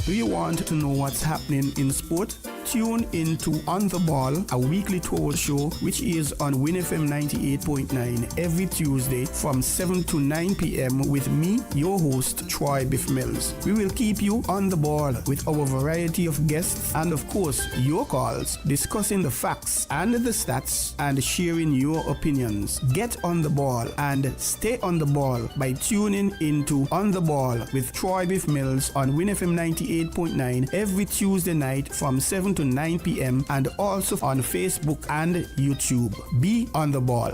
Do you want to know what's happening in sport? Tune in to On the Ball, a weekly tour show which is on WINN FM 98.9 every Tuesday from 7 to 9 p.m. with me, your host, Troy Bif Mills. We will keep you on the ball with our variety of guests and, of course, your calls, discussing the facts and the stats and sharing your opinions. Get on the ball and stay on the ball by tuning into On the Ball with Troy Bif Mills on WINN FM 98.9 every Tuesday night from 7 to 9 p.m. and also on Facebook and YouTube. Be on the ball.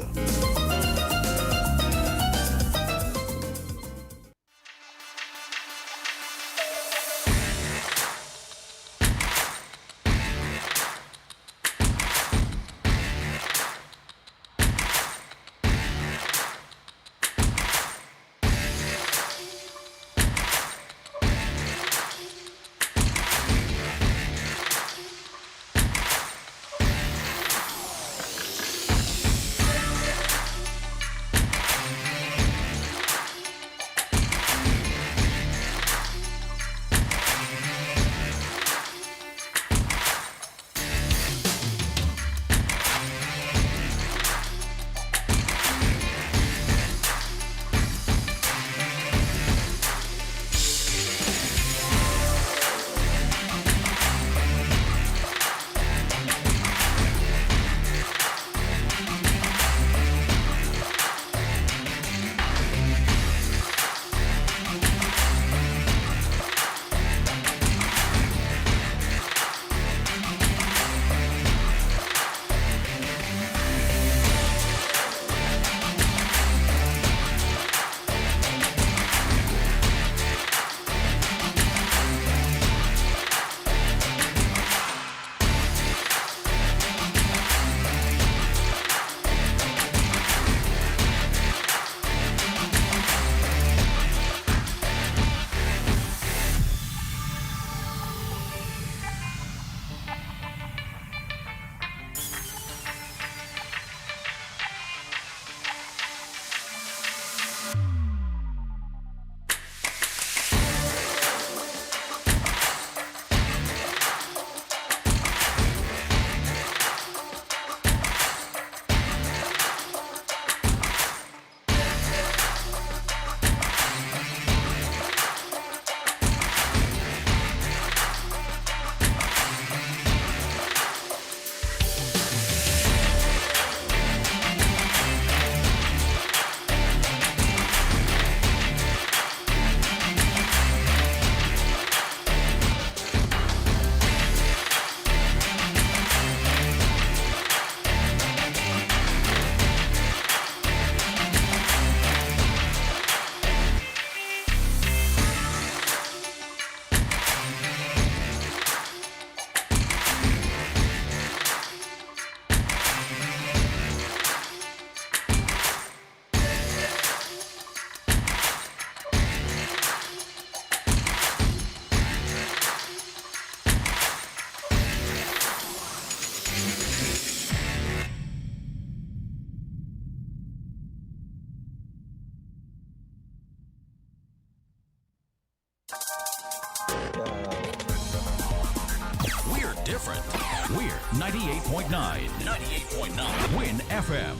We're different. We're 98.9. 98.9. WINN FM.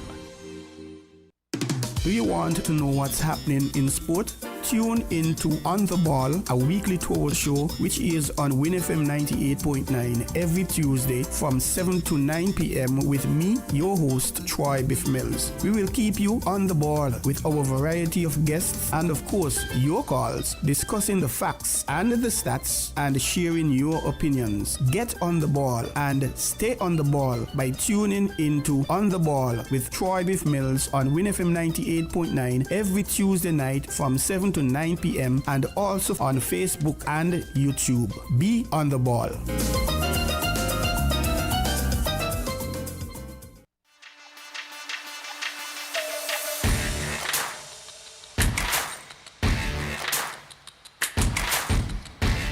Do you want to know what's happening in sport? Tune in to On the Ball, a weekly tour show which is on WINN FM 98.9 every Tuesday from 7 to 9 p.m. with me, your host, Troy Bif Mills. We will keep you on the ball with our variety of guests and, of course, your calls, discussing the facts and the stats and sharing your opinions. Get on the ball and stay on the ball by tuning into On the Ball with Troy Bif Mills on WINN FM 98.9 every Tuesday night from 7 to 9 p.m. and also on Facebook and YouTube. Be on the ball.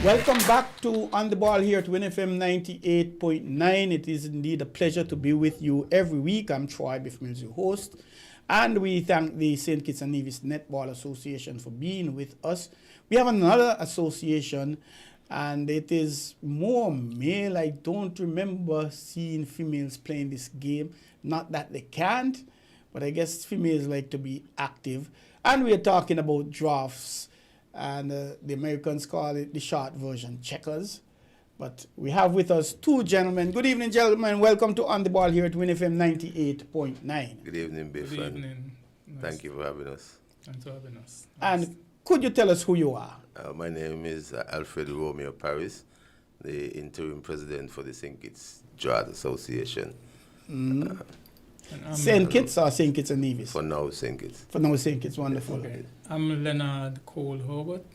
Welcome back to On the Ball here at WINN FM 98.9. It is indeed a pleasure to be with you every week. I'm Troy Bif Mills, your host. And we thank the St. Kitts and Nevis Netball Association for being with us. We have another association and it is more male. I don't remember seeing females playing this game. Not that they can't, but I guess females like to be active. And we're talking about drafts, and the Americans call it the short version, checkers. But we have with us two gentlemen. Good evening, gentlemen. Welcome to On the Ball here at WINN FM 98.9.
Good evening, Bif.
Good evening.
Thank you for having us.
Thanks for having us.
And could you tell us who you are?
My name is Alfred Romeo Paris, the interim president for the St. Kitts Draft Association.
St. Kitts or St. Kitts and Nevis?
For now, St. Kitts.
For now, St. Kitts. Wonderful.
Okay. I'm Leonard Cole Hobart,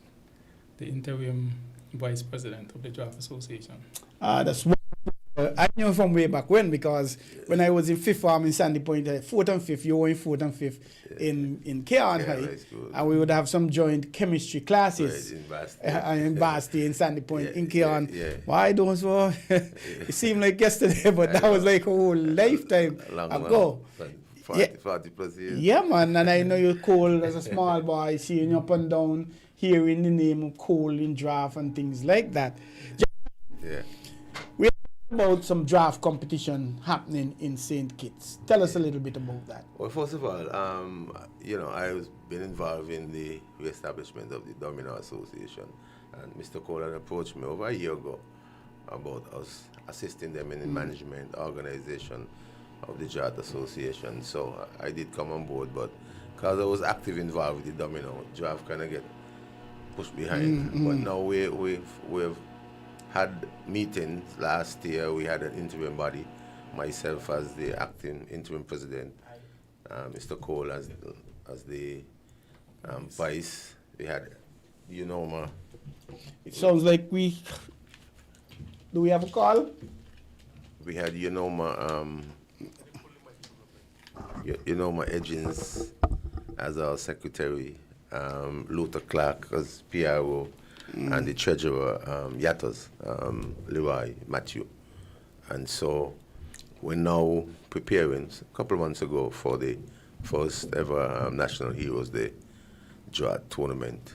the interim vice president of the Draft Association.
That's wonderful. I knew from way back when, because when I was in fifth form in Sandy Point, fourth and fifth, you were in fourth and fifth in Keon High, and we would have some joint chemistry classes in Basti in Sandy Point in Keon. Why those were? It seemed like yesterday, but that was like a whole lifetime ago.
40 plus years.
Yeah, man, and I know you're Cole as a small boy, seeing you up and down, hearing the name of Cole in draft and things like that.
Yeah.
We're about some draft competition happening in St. Kitts. Tell us a little bit about that.
Well, first of all, I've been involved in the re-establishment of the Domino Association, and Mr. Cole had approached me over a year ago about us assisting them in the management, organization of the Draft Association. So I did come on board, but because I was active involved with the Domino, draft kind of get pushed behind. But now we've had meetings. Last year we had an interim body, myself as the acting interim president, Mr. Cole as the vice. We had UNOMA.
It sounds like do we have a call?
We had UNOMA Edgins as our secretary, Luther Clark as PRO, and the treasurer, Yatos, Leroy Matthew. And so we're now preparing, a couple of months ago, for the first ever National Heroes Day draft tournament,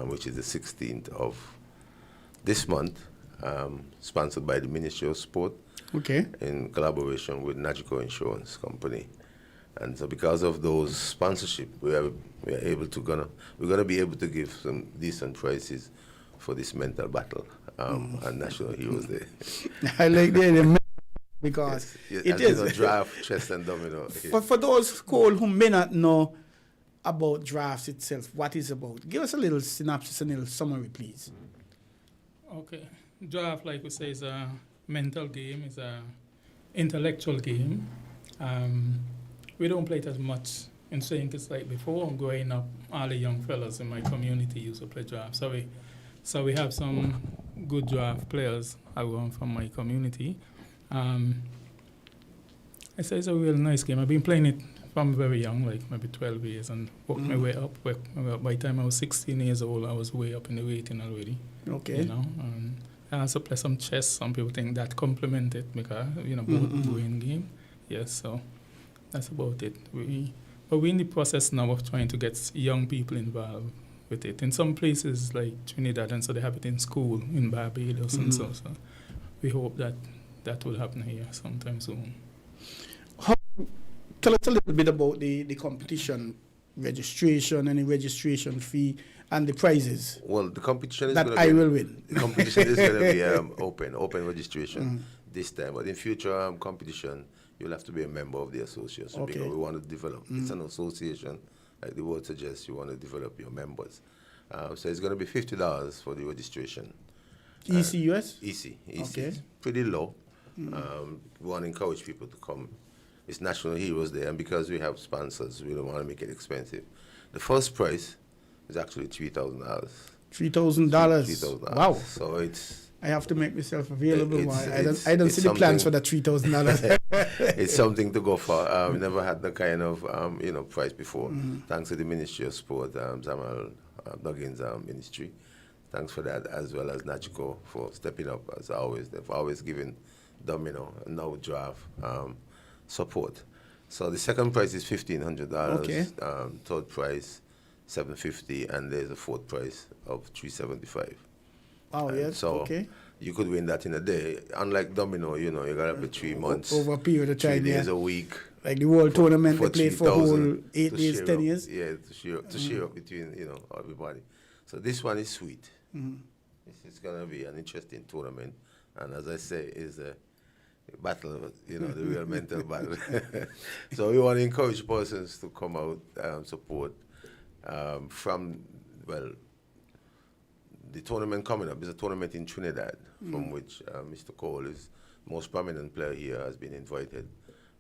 which is the 16th of this month, sponsored by the Ministry of Sport, in collaboration with Nagico Insurance Company. And so because of those sponsorship, we're gonna be able to give some decent prices for this mental battle on National Heroes Day.
I like that, because it is
draft, chess, and domino.
For those, Cole, who may not know about drafts itself, what is about? Give us a little synopsis, a little summary, please.
Okay. Draft, like we say, is a mental game, is a intellectual game. We don't play it as much in St. Kitts like before. Growing up, all the young fellas in my community used to play draft. So we have some good draft players around from my community. I say it's a real nice game. I've been playing it from very young, like maybe 12 years, and worked my way up. By the time I was 16 years old, I was way up in the rating already.
Okay.
You know, and I also play some chess. Some people think that complement it because, both brain game. Yes, so that's about it. But we're in the process now of trying to get young people involved with it. In some places like Trinidad, and so they have it in school in Barbados and so we hope that will happen here sometime soon.
Tell us a little bit about the competition registration, any registration fee, and the prizes.
Well, the competition is
that I will win.
The competition is going to be open registration this time. But in future competition, you'll have to be a member of the association because we want to develop. It's an association, like the word suggests. You want to develop your members. So it's going to be $50 for the registration.
ECUS?
EC. Okay. Pretty low. We want to encourage people to come. It's National Heroes Day, and because we have sponsors, we don't want to make it expensive. The first prize is actually $3,000.
$3,000.
$3,000.
Wow.
So it's.
I have to make myself available. I don't see the plans for that $3,000.
It's something to go for. We never had the kind of prize before. Thanks to the Ministry of Sport, Samuel Duggan's ministry. Thanks for that, as well as Nagico for stepping up as always. They've always given Domino and now draft support. So the second prize is $1,500.
Okay.
Third prize $750, and there's a fourth prize of $375.
Oh,
And
yes,
so
okay.
you could win that in a day. Unlike domino, you gotta be 3 months.
Over a period of
3
time,
days
yeah.
a week.
Like the World Tournament, they played for a whole
3,000
8
to
days,
share
10
up.
years.
Yeah, to share up between, everybody. So this one is sweet. This is gonna be an interesting tournament. And as I say, is a battle, the real mental battle. So we want to encourage persons to come out, support the tournament coming up is a tournament in Trinidad, from which Mr. Cole is most prominent player here, has been invited.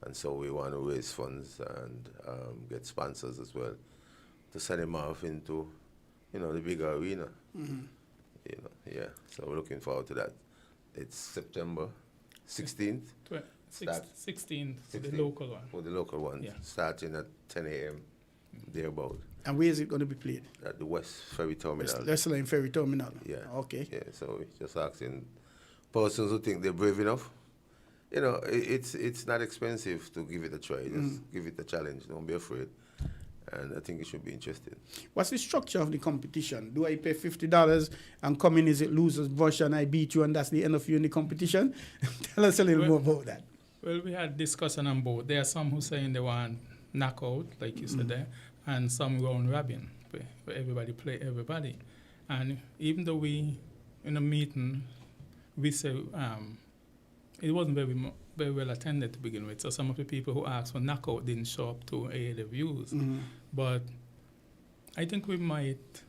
And so we want to raise funds and get sponsors as well to send him off into, the bigger arena. Yeah. So we're looking forward to that. It's September 16th.
16th, the local one.
For the local one,
Yeah.
starting at 10 a.m. thereabout.
And where is it going to be played?
At the West Ferry Terminal.
Westline Ferry Terminal.
Yeah.
Okay.
Yeah, so we're just asking persons who think they're brave enough. It's not expensive to give it a try. Just give it a challenge. Don't be afraid. And I think it should be interesting.
What's the structure of the competition? Do I pay $50 and come in, is it loser's version, I beat you and that's the end of you in the competition? Tell us a little more about that.
Well, we had discussion on both. There are some who saying they want knockout, like you said there, and some round robin, where everybody play everybody. And even though we, in a meeting, we say it wasn't very well attended to begin with. So some of the people who asked for knockout didn't show up to aid the views. But I think we might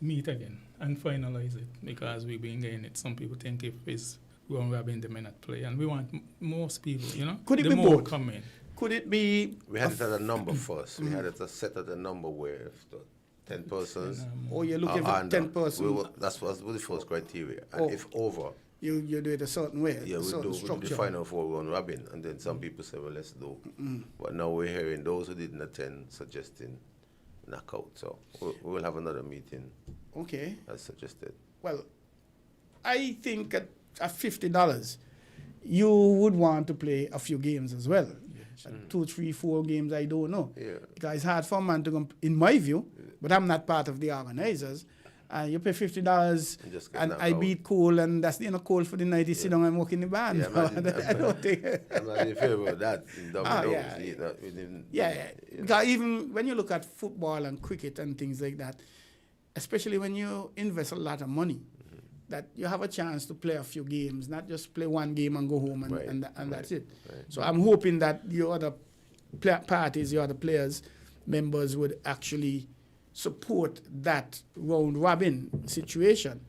meet again and finalize it because we've been getting it. Some people think if it's round robin, they may not play. And we want most people,
Could it
the
be
more
both?
come in.
Could it be...
We had it at a number first. We had it set at a number where if the 10 persons
Oh, you're looking
are
for
under,
10 persons.
That was the first criteria. And
Oh.
if over,
You do it a certain way,
yeah,
a
we
certain
do
structure.
the final four round robin. And then some people say, well, let's do. But now we're hearing those who didn't attend suggesting knockout. So we'll have another meeting
Okay.
as suggested.
Well, I think at $50, you would want to play a few games as well. 2, 3, 4 games, I don't know.
Yeah.
Because it's hard for a man to come, in my view, but I'm not part of the organizers. You pay $50
And just get
and
knocked
I
out.
beat Cole and that's the end of Cole for the night. He sit down and work in the band.
Yeah,
I don't think...
I'm not in favor of that in dominoes.
yeah.
We didn't-
Yeah. Because even when you look at football and cricket and things like that, especially when you invest a lot of money, that you have a chance to play a few games, not just play one game and go home and,
Right,
and that's it.
right.
So I'm hoping that your other parties, your other players, members would actually support that round robin situation.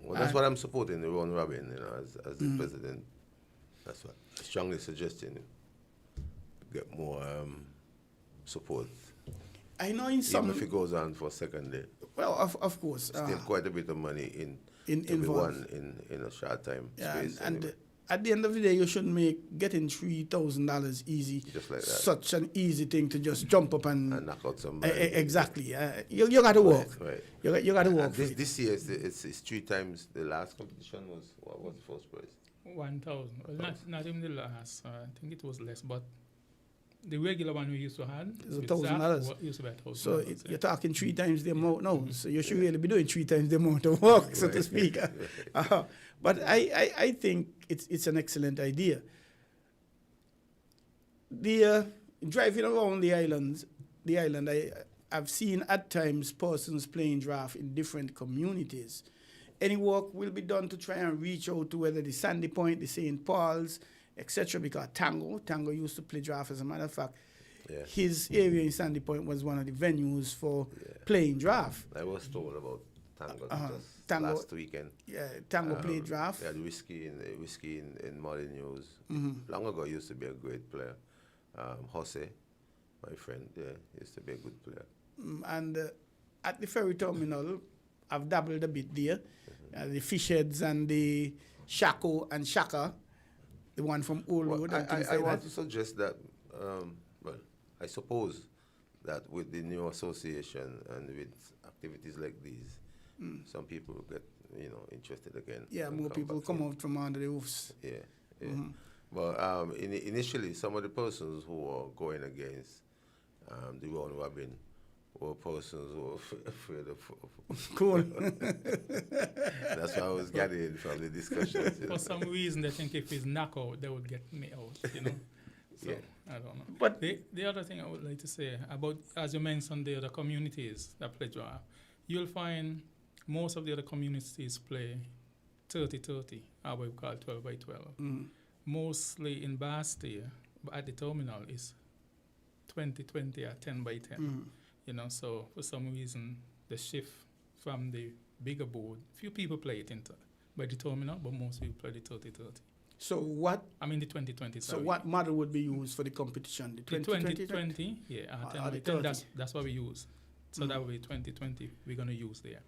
Well, that's what I'm supporting, the round robin, as the president. That's what I'm strongly suggesting. Get more support.
I know in some...
Even if it goes on for a second day.
Well, of course.
Still quite a bit of money to be
involved.
won in a short time
Yeah,
space.
and
anyway.
at the end of the day, you shouldn't make getting $3,000 easy.
Just like that.
Such an easy thing to just jump up and
knock out somebody.
exactly. You got to work.
Right.
You got to work. for it.
This year, it's 3 times the last competition was, what was the first prize?
1,000. Well, not even the last. I think it was less, but the regular one we used to have
It's
with
$1,000.
Zach used to be $1,000.
So you're talking 3 times the amount now. So you should really be doing 3 times the amount of work, so to speak. But I think it's an excellent idea. The driving around the island, I've seen at times persons playing draft in different communities. Any work will be done to try and reach out to whether the Sandy Point, the St. Paul's, etc. Because Tango used to play draft. As a matter of fact,
Yeah.
his area in Sandy Point was one of the venues for playing draft.
I was told about Tango just
Tango-
last weekend.
Yeah, Tango played draft.
They had whiskey in Molly News. Long ago, used to be a great player. Jose, my friend, used to be a good player.
And at the ferry terminal, I've dabbled a bit there. The fish heads and the Shako and Shaka, the one from Old
Well,
Road and things
I
like
want
that.
to suggest that, I suppose that with the new association and with activities like these, some people will get, interested again.
Yeah,
and
more people
back
come
in.
out from under the roofs.
Yeah. But initially, some of the persons who were going against the round robin
or persons who are afraid of.
Cool.
That's what I was getting from the discussions.
For some reason, they think if he's knockout, they would get me out, you know. So,
Yeah.
I don't know.
But
The other thing I would like to say about, as you mentioned, the other communities that play draft, you'll find most of the other communities play 30-30, or what we call 12 by 12. Mostly in Bastille, but at the terminal is 20-20 or 10 by 10. You know, so for some reason, the shift from the bigger board, few people play it by the terminal, but most people play the 30-30.
so what?
I mean the 20-20.
So what model would be used for the competition? The 20-20?
Yeah, 10
or
by
the
10,
30?
that's what we use. So that way 20-20 we're going to use there.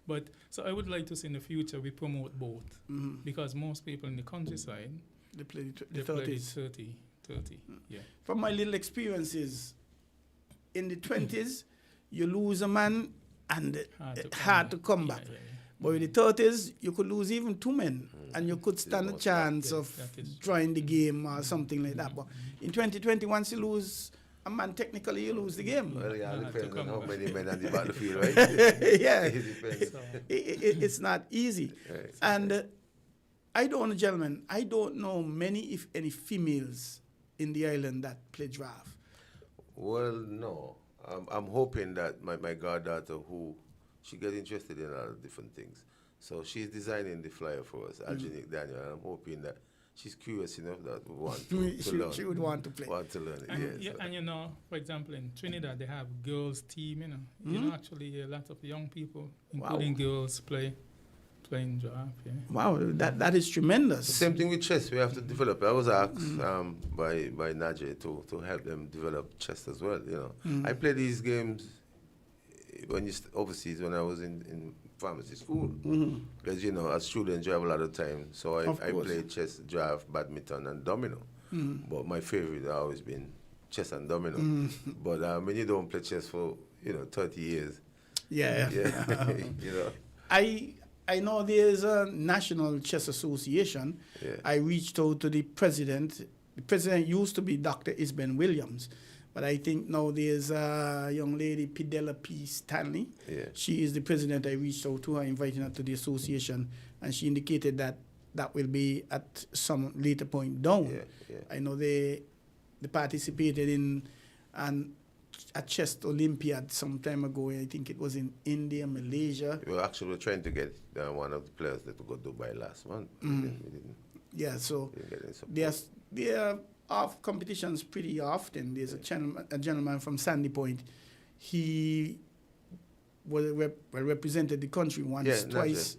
But so I would like to see in the future we promote both, because most people in the countryside,
They play the
they play the
30s.
30. Yeah.
From my little experiences, in the 20s, you lose a man and hard to come back.
Yeah.
But with the 30s, you could lose even two men, and you could stand a chance of
that is-
drawing the game or something like that. But in 2020, once you lose a man, technically you lose the game.
Well, yeah,
I
it
had
depends
to
on
come
how
back.
many men on the battlefield, right?
Yeah,
It depends.
So,
it's not easy.
Right.
And I don't know, gentlemen, I don't know many, if any, females in the island that play draft.
Well, no. I'm hoping that my goddaughter, who she gets interested in a lot of different things, so she's designing the flyer for us, Algenic Daniel, and I'm hoping that she's curious enough that we want to learn.
She would want to play.
Want to learn it,
and,
yes.
and you know, for example, in Trinidad they have girls team. You know, actually a lot of young people, including girls, playing draft. Yeah.
Wow, that is tremendous.
Same thing with chess. We have to develop. I was asked by Najee to help them develop chess as well. You know, I play these games overseas when I was in pharmacy school, because you know, as students you have a lot of time. So I play chess, draft, badminton, and domino. But my favorite has always been chess and domino. But when you don't play chess for 30 years,
Yeah.
you know.
I know there's a National Chess Association.
Yeah.
I reached out to the president. The president used to be Dr. Isben Williams, but I think now there's a young lady, Pidella P. Stanley.
Yeah.
She is the president. I reached out to her, inviting her to the association, and she indicated that will be at some later point down.
Yeah.
I know they participated in a chess Olympiad some time ago. I think it was in India, Malaysia.
We were actually trying to get one of the players that go to Dubai last month. We didn't
Yeah, so
get any support.
there are competitions pretty often. There's a gentleman from Sandy Point. He was represented the country once, twice.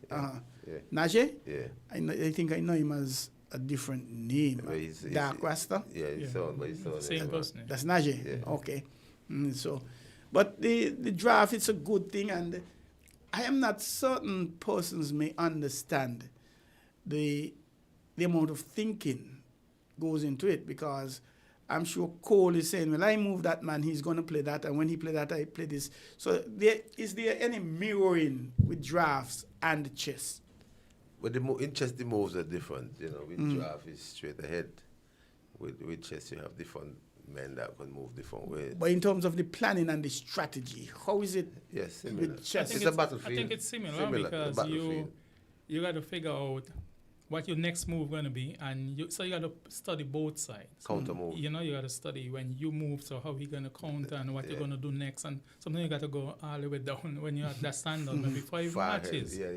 Najee?
Yeah.
I think I know him as a different name.
But he's
Dark Rasta.
Yeah, he's sound.
Same person.
That's Najee.
Yeah.
Okay. But the draft, it's a good thing, and I am not certain persons may understand the amount of thinking goes into it, because I'm sure Cole is saying, well, I move that man, he's going to play that, and when he play that, I play this. So is there any mirroring with drafts and chess?
But in chess, the moves are different. You know, with draft, it's straight ahead. With chess, you have different men that can move different ways.
But in terms of the planning and the strategy, how is it
Yes, similar.
with chess?
It's a battlefield.
I think it's similar because you got to figure out what your next move going to be, and so you got to study both sides.
Counter move.
You know, you got to study when you move, so how you're going to counter and what you're going to do next, and sometimes you got to go all the way down when you're at that standard, maybe 5
Far ahead.
matches.
Yeah.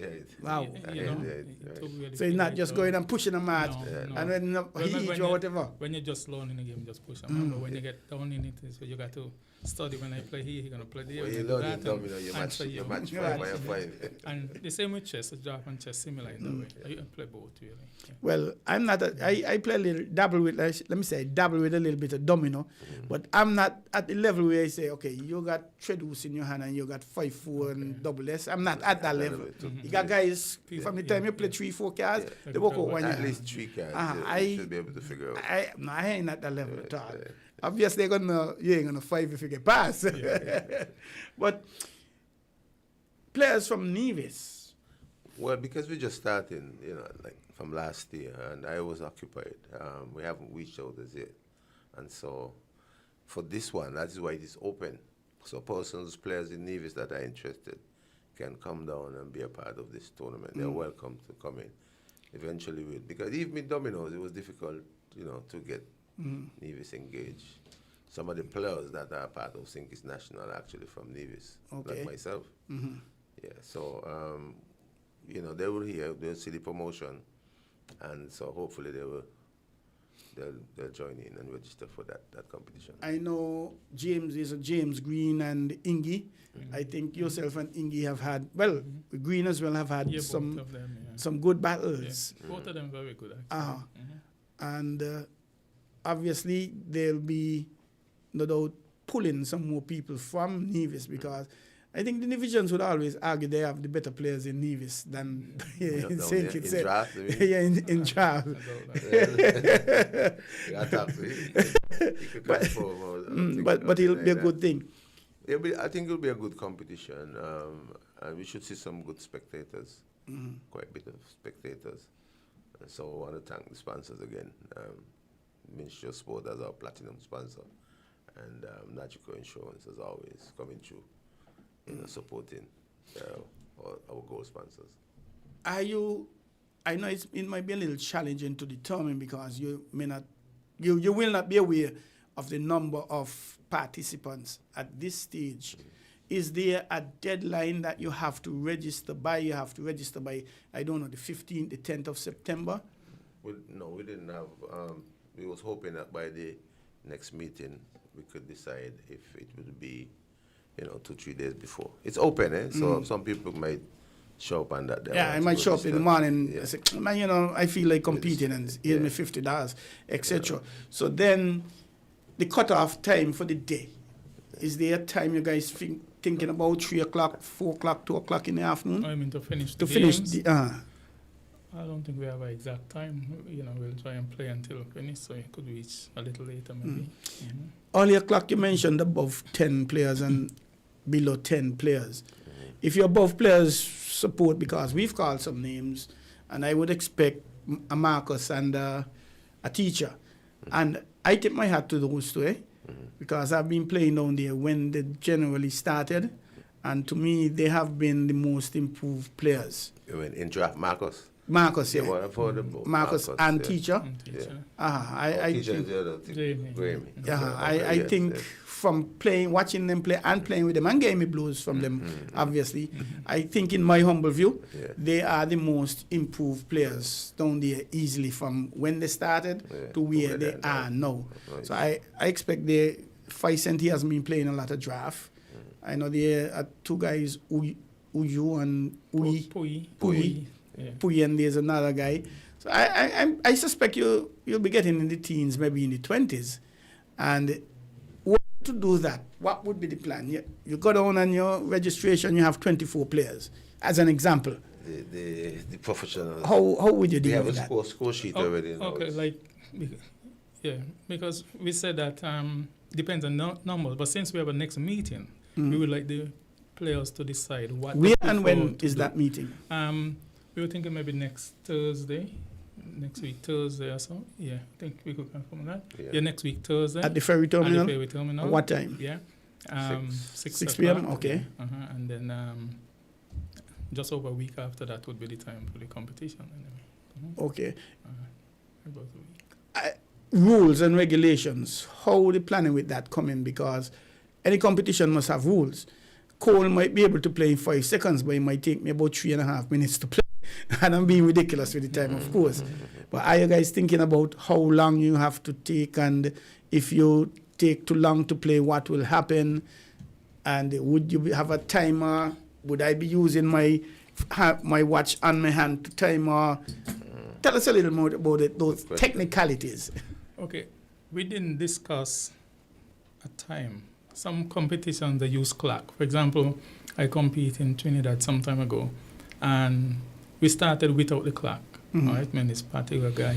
Wow.
You know,
Right.
to really
So you're not
figure
just
it
going
out.
and pushing a match,
No.
and when he
when
draw
you-
whatever.
When you're just learning the game, just push them. But when you get down in it, so you got to study. When I play here, you're going to play there.
When
when
you
you do
learn
that,
in domino, you
and
match
so
you match
Right.
5 by 5.
And the same with chess, draft and chess similar in that way. You can play both, really. Yeah.
Well, I'm not. I play a little dabble with. Let me say, dabble with a little bit of domino, but I'm not at the level where I say, okay, you got treadles in your hand and you got 5-4 and double S. I'm not at that level. You got guys from the time you play 3-4 cards, they work out one
At
hand.
least 3 cards.
I
You should be able to figure out.
I ain't at that level at all. Obviously, you ain't gonna 5 if you get past. But players from Nevis.
Well, because we're just starting, like from last year, and I was occupied. We haven't reached out as yet. And so for this one, that is why it is open. So persons, players in Nevis that are interested can come down and be a part of this tournament. They're welcome to come in. Eventually, because even with Dominoes, it was difficult, to get Nevis engaged. Some of the players that are part of Sinkis National are actually from Nevis, like myself. Yeah, so, they will hear, they'll see the promotion, and so hopefully they'll join in and register for that competition.
I know James Green and Ingy. I think yourself and Ingy have had, Green as well have had some
both of them,
some good battles.
Yeah. Both of them very good, actually.
And obviously they'll be no doubt pulling some more people from Nevis, because I think the divisions would always argue they have the better players in Nevis than in St. Kitts.
In draft,
in draft. But it'll be a good thing.
I think it'll be a good competition, and we should see some good spectators, quite a bit of spectators. So I want to thank the sponsors again. Ministry of Sport as our platinum sponsor, and Nagico Insurance as always coming through, supporting our goal sponsors.
I know it might be a little challenging to determine, because you will not be aware of the number of participants at this stage. Is there a deadline that you have to register by? You have to register by, I don't know, the 15th, the 10th of September?
We didn't have. We was hoping that by the next meeting we could decide if it would be, 2-3 days before. It's open, so some people might show up on that day.
Yeah, I might show up in the morning. I say, man, I feel like competing, and here's me $50, etc. So then, the cutoff time for the day, is there a time you guys thinking about 3 o'clock, 4 o'clock, 2 o'clock in the afternoon?
I mean, to finish the
finish
games?
I
don't think we have an exact time. We'll try and play until finish, so it could reach a little later maybe.
Earlier clock you mentioned above 10 players and below 10 players. If you're above players, support, because we've called some names, and I would expect a Marcus and a teacher. And I tip my hat to those two, because I've been playing down there when they generally started, and to me, they have been the most improved players.
You mean in draft, Marcus?
Marcus, yeah.
Marcus
and teacher.
I
think from watching them play and playing with them and getting me blues from them, obviously, I think in my humble view, they are the most improved players down there easily from when they started to where they are now. So I expect Five Cent, he has been playing a lot of draft. I know there are two guys, Uyu and Pui. Pui, and there's another guy. So I suspect you'll be getting in the teens, maybe in the 20s. And to do that, what would be the plan? You go down on your registration, you have 24 players, as an example.
The professionals.
How would you deal with that?
We have a score sheet already.
Okay, because we said that depends on numbers, but since we have a next meeting, we would like the players to decide what.
Where and when is that meeting?
We were thinking maybe next Thursday, next week Thursday or so. Yeah, I think we could confirm that. Yeah, next week Thursday.
At the ferry terminal?
At the ferry terminal.
What time?
Yeah. 6
p.m., okay.
And then just over a week after that would be the time for the competition. Anyway.
Okay.
About a week.
Rules and regulations, how are they planning with that coming? Because any competition must have rules. Cole might be able to play in 5 seconds, but it might take me about 3.5 minutes to play. And I'm being ridiculous with the time, of course. But are you guys thinking about how long you have to take, and if you take too long to play, what will happen? And would you have a timer? Would I be using my watch on my hand to timer? Tell us a little more about those technicalities.
Okay, we didn't discuss a time. Some competitions, they use clock. For example, I compete in Trinidad some time ago, and we started without the clock, all right, when this particular guy.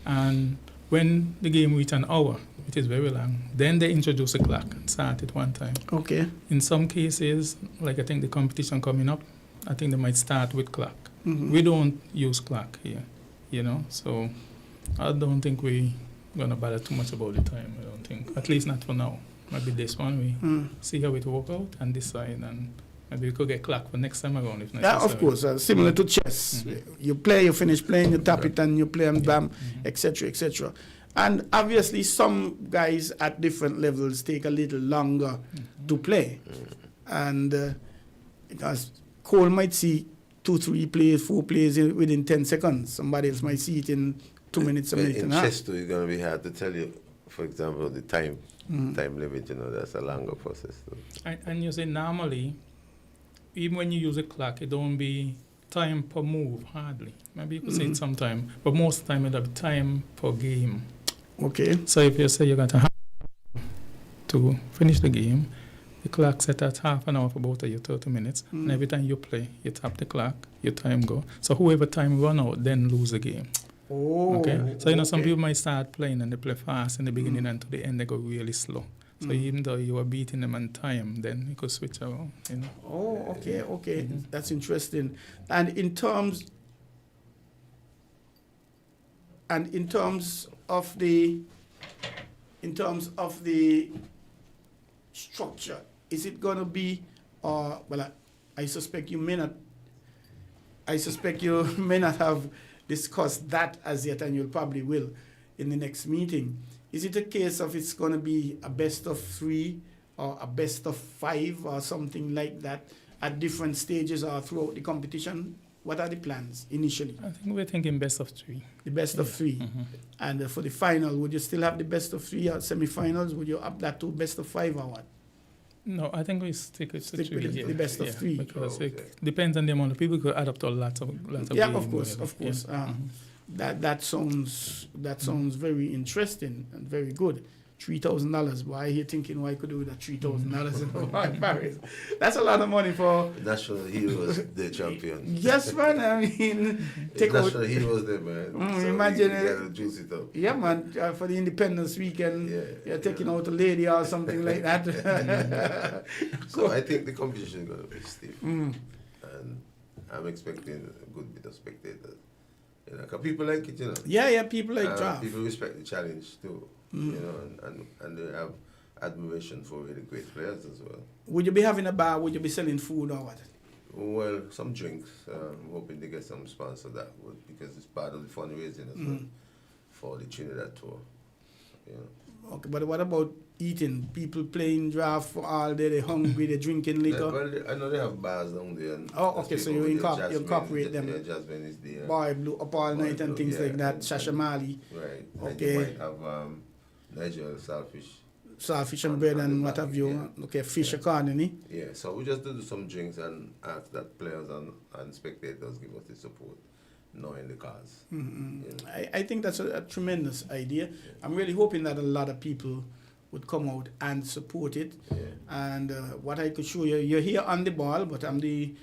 And when the game reached an hour, which is very long, then they introduced a clock and started one time.
Okay.
In some cases, like I think the competition coming up, I think they might start with clock. We don't use clock here, so I don't think we're going to bother too much about the time, I don't think, at least not for now. maybe this one we see how it work out and decide, and maybe we could get clock for next time around if necessary.
Yeah, of course. Similar to chess. You play, you finish playing, you tap it, and you play and bam, etc., etc. And obviously, some guys at different levels take a little longer to play. And because Cole might see 2, 3 plays, 4 plays within 10 seconds. Somebody else might see it in 2 minutes, a minute and a half.
In chess, too, it's going to be hard to tell you, for example, the time limit, that's a longer process.
And you say normally, even when you use a clock, it don't be time per move, hardly. Maybe you could say it sometime, but most of the time it'll be time per game.
Okay.
So if you say you got a half to finish the game, the clock set at half an hour for about 30 minutes, and every time you play, you tap the clock, your time go. So whoever time run out, then lose the game.
Oh.
Okay. So some people might start playing and they play fast in the beginning and to the end they go really slow. So even though you were beating them on time, then you could switch around.
Oh, okay. That's interesting. And in terms of the structure, is it going to be? I suspect you may not. I suspect you may not have discussed that as yet, and you'll probably will in the next meeting. Is it a case of it's going to be a best of 3 or a best of 5 or something like that at different stages or throughout the competition? What are the plans initially?
I think we're thinking best of 3.
The best of 3. And for the final, would you still have the best of 3 or semi-finals? Would you up that to best of 5 or what?
No, I think we stick with 3.
With the best of 3.
Because it depends on the amount of people. Could add up to lots of
yeah,
games,
of course.
Yeah.
That sounds very interesting and very good. $3,000. Why are you thinking why could do that $3,000 in Paris? That's a lot of money for
National Heroes Day champion.
Yes, man. I mean, take out
National Heroes Day, man. So
imagine
you gotta juice it up.
Yeah, man. For the Independence Weekend, you're taking out a lady or something like that.
So I think the competition is gonna be stiff, and I'm expecting a good bit of spectators. Because people like it,
Yeah, people like draft.
People respect the challenge too, and they have admiration for really great players as well.
Would you be having a bar? Would you be selling food or what?
Well, some drinks. I'm hoping to get some sponsor that would, because it's part of the fundraising as well for the Trinidad tour.
Okay, but what about eating? People playing draft for all day, they're hungry, they're drinking liquor.
Well, I know they have bars down there.
Okay, so you incorporate them.
Yeah, Jasmine is there.
Boy Blue up all night and things like that. Shasha Mali.
Right.
Okay.
And you might have Nigel
Saltfish and bread and what have you.
Yeah.
Okay, fish accordingly.
Yeah, so we just do some drinks and ask that players and spectators give us the support, knowing the cause.
I think that's a tremendous idea. I'm really hoping that a lot of people would come out and support it. And what I could show you, you're here on the ball, but I'm the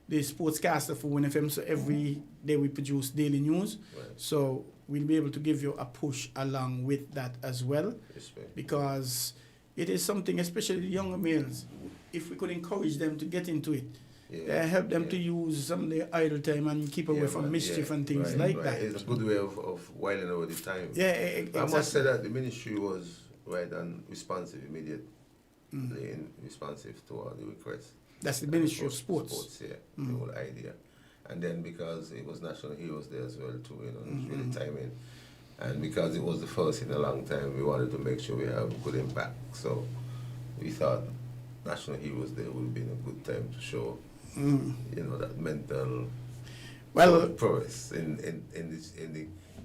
sportscaster for WINN FM, so every day we produce daily news.
Right.
So we'll be able to give you a push along with that as well.
Respect.
Because it is something, especially the younger males, if we could encourage them to get into it, help them to use some of their idle time and keep away from mischief and things like that.
It's a good way of whiling over the time.
Yeah, exactly.
I must say that the ministry was right and responsive, immediately responsive to all the requests.
That's the Ministry of Sports.
The whole idea. And then because it was National Heroes Day as well too, it's really timing. And because it was the first in a long time, we wanted to make sure we have good impact. So we thought National Heroes Day would have been a good time to show, that mental prowess in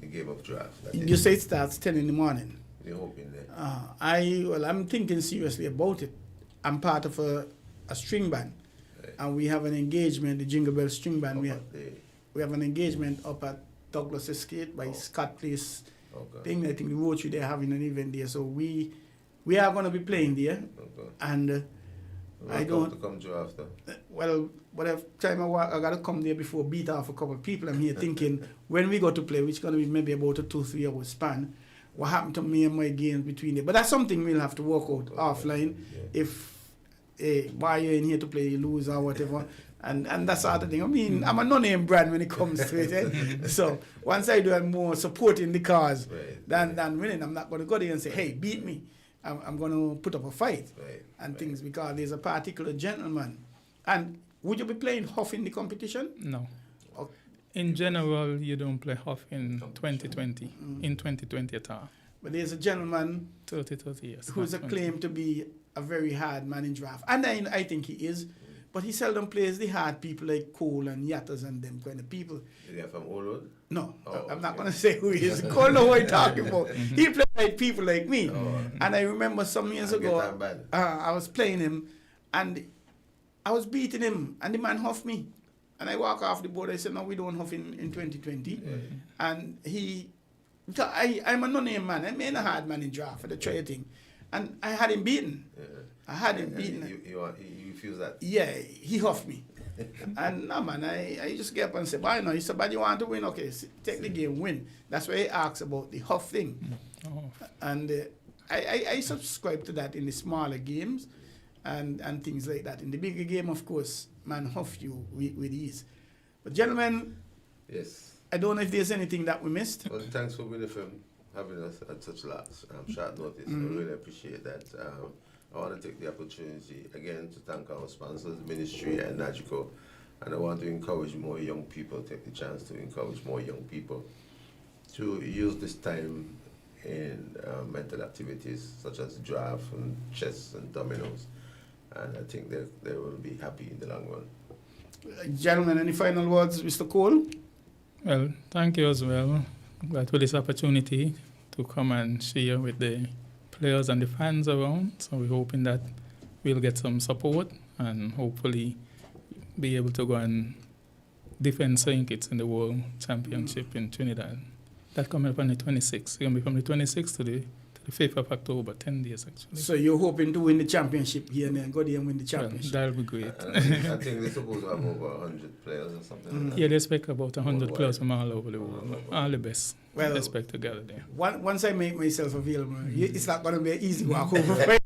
the game of draft.
You say it starts 10 in the morning.
We're hoping that.
I'm thinking seriously about it. I'm part of a string band, and we have an engagement, the Jingle Bell String Band. We have an engagement up at Douglas Estate by Scott Place. Thing, I think the Rotary, they're having an event there, so we are going to be playing there, and I don't.
To come to after.
Well, whatever time I got to come there before beat off a couple of people. I'm here thinking when we go to play, which is going to be maybe about a 2-3 hour span. What happened to me and my games between there? But that's something we'll have to work out offline. If why you're in here to play, you lose or whatever. And that sort of thing. I mean, I'm a no-name brand when it comes to it. So once I do, I'm more supporting the cause than winning. I'm not going to go there and say, hey, beat me. I'm going to put up a fight and things, because there's a particular gentleman. And would you be playing Huff in the competition?
No.
Okay.
In general, you don't play Huff in 2020, in 2020 at all.
But there's a gentleman
30 years.
who's acclaimed to be a very hard man in draft. And I think he is. But he seldom plays the hard people like Cole and Yatters and them kind of people.
Is he from Old Road?
No,
Oh,
I'm not
okay.
going to say who he is. Cole knows what I'm talking about. He plays like people like me. And I remember some years ago, I was playing him, and I was beating him, and the man huffed me. And I walk off the board. I said, no, we don't huff in 2020. And I'm a no-name man. I'm a hard man in draft for the try thing. And I had him beaten. I had him beaten.
You refuse that?
Yeah, he huffed me. And no, man, I just get up and say, "Why no?" He said, "But you want to win? Okay, take the game, win." That's why he asks about the huff thing. And I subscribe to that in the smaller games and things like that. In the bigger game, of course, man, huff you with ease. But gentlemen,
yes,
I don't know if there's anything that we missed.
Well, thanks for WINN FM having us at such short notice. I really appreciate that. I want to take the opportunity again to thank our sponsors, Ministry and Nagico, and I want to encourage more young people, take the chance to encourage more young people to use this time in mental activities such as draft and chess and dominoes, and I think they will be happy in the long run.
Gentlemen, any final words, Mr. Cole?
Well, thank you as well. Glad for this opportunity to come and share with the players and the fans around. So we're hoping that we'll get some support and hopefully be able to go and defend circuits in the World Championship in Trinidad. That's coming up on the 26th. It's going to be from the 26th to the 5th of October, 10 days actually.
So you're hoping to win the championship here and then go there and win the championship?
Well, that'll be great.
I think they're supposed to have over 100 players or something like that.
Yeah, they expect about 100 players from all over the world. All the best.
Well,
They expect to gather there.
Once I make myself available, it's not going to be an easy walk over.
Try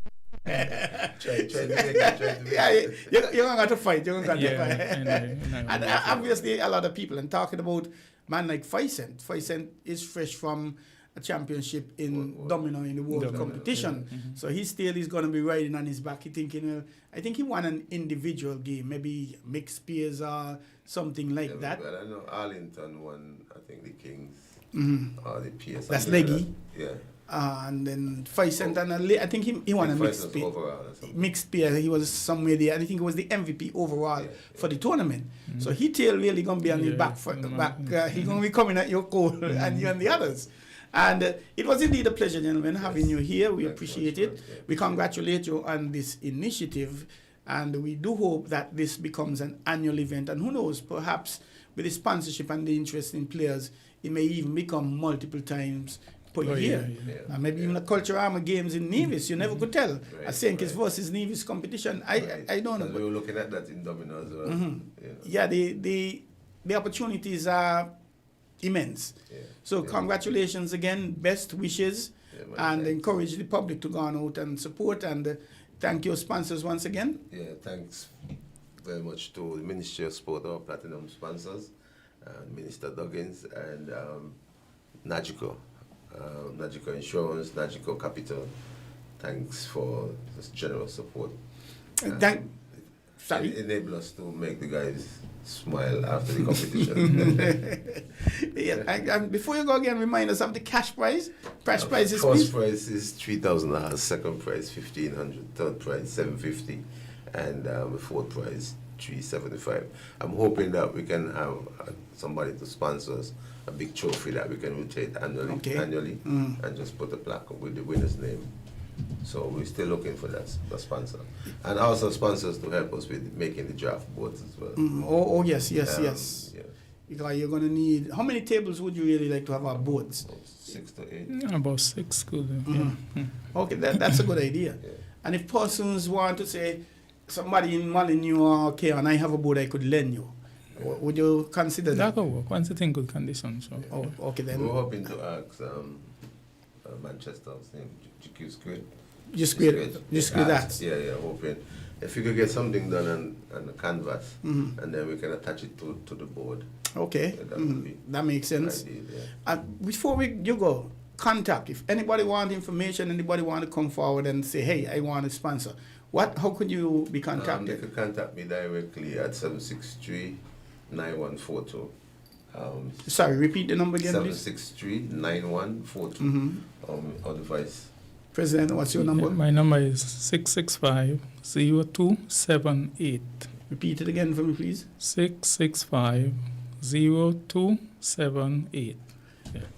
to make it.
Yeah, you're going to have to fight. You're going to
Yeah,
have to fight. And obviously, a lot of people, and talking about man like Faisent. Faisent is fresh from a championship in domino in the world competition. So he still is going to be riding on his back. He thinking, well, I think he won an individual game, maybe mixed peers or something like that.
Well, I know Arlington won, I think, the Kings or the PS.
That's Leggy.
Yeah.
And then Faisent, and I think he won a mixed peer. Mixed peer, he was somewhere there. I think he was the MVP overall for the tournament. So he still really going to be on his back. He's going to be coming at your call and you and the others. And it was indeed a pleasure, gentlemen, having you here. We appreciate it. We congratulate you on this initiative. And we do hope that this becomes an annual event. And who knows, perhaps with the sponsorship and the interest in players, it may even become multiple times per year. And maybe even the cultural armor games in Nevis. You never could tell. A St. Kitts versus Nevis competition. I don't know.
We were looking at that in domino as well.
Yeah, the opportunities are immense. So congratulations again, best wishes, and encourage the public to go on out and support, and thank your sponsors once again.
Yeah, thanks very much to the Ministry of Sport, our platinum sponsors, Minister Duggins and Nagico, Nagico Insurance, Nagico Capital. Thanks for this generous support. Enable us to make the guys smile after the competition.
And before you go again, remind us of the cash prize. First prize is
$3,000, second prize $1,500, third prize $750, and the fourth prize $375. I'm hoping that we can have somebody to sponsor us a big trophy that we can rotate annually and just put a plaque with the winner's name. So we're still looking for that sponsor, and also sponsors to help us with making the draft boards as well.
Yes. Because you're going to need, how many tables would you really like to have on boards?
6 to 8.
About 6 could.
Okay, that's a good idea. And if persons want to say, somebody in Molyneux or K, and I have a board I could lend you, would you consider that?
That could work once it's in good condition. So.
Okay then.
We're hoping to ask Manchester's name, Just that. Yeah, hoping. If you could get something done on the canvas, and then we can attach it to the board.
Okay, that makes sense.
Ideal,
Before you go, contact. If anybody want information, anybody want to come forward and say, hey, I want to sponsor, how could you be
They
contacted?
could contact me directly at 763-9142.
Sorry, repeat the number again, please.
763-9142. Or device.
President, what's your number?
My number is 665-0278.
Repeat it again for me, please.
665-0278.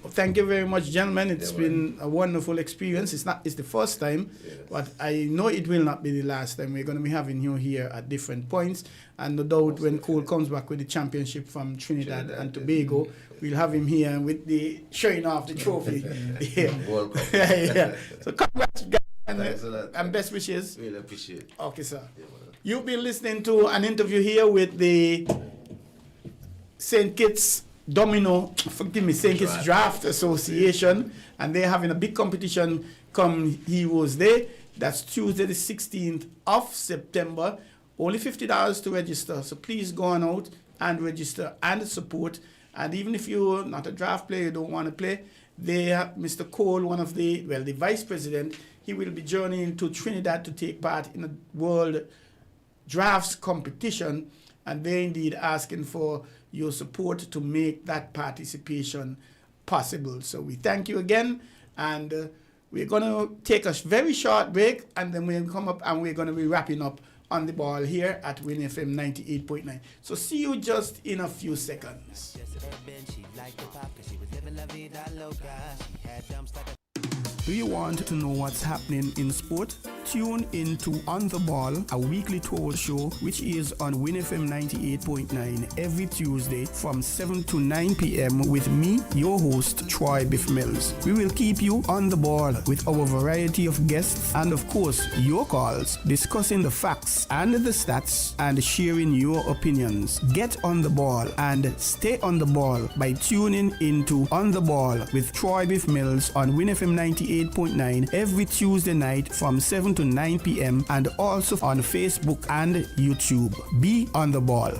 Well, thank you very much, gentlemen. It's
Yeah,
been a wonderful experience. It's the first time,
Yes.
but I know it will not be the last time. We're going to be having you here at different points, and no doubt when Cole comes back with the championship from Trinidad and Tobago, we'll have him here with the showing off the trophy. Yeah.
World Cup.
Yeah. So congrats, guys,
Thanks a lot.
and best wishes.
Really appreciate it.
Okay, sir.
Yeah, man.
You've been listening to an interview here with the St. Kitts St. Kitts Draft Association, and they're having a big competition come Heroes Day. That's Tuesday the 16th of September. Only $50 to register, so please go on out and register and support. And even if you're not a draft player, you don't want to play, they have Mr. Cole, the vice president, he will be journeying to Trinidad to take part in a world drafts competition, and they're indeed asking for your support to make that participation possible. So we thank you again, and we're going to take a very short break, and then we'll come up and we're going to be wrapping up on the ball here at WINN FM 98.9. So see you just in a few seconds. Do you want to know what's happening in sport? Tune in to On The Ball, a weekly tour show which is on WINN FM 98.9 every Tuesday from 7 to 9 p.m. with me, your host, Troy Bif Mills. We will keep you on the ball with our variety of guests and, of course, your calls, discussing the facts and the stats and sharing your opinions. Get on the ball and stay on the ball by tuning into On The Ball with Troy Bif Mills on WINN FM 98.9 every Tuesday night from 7 to 9 p.m. and also on Facebook and YouTube. Be on the ball.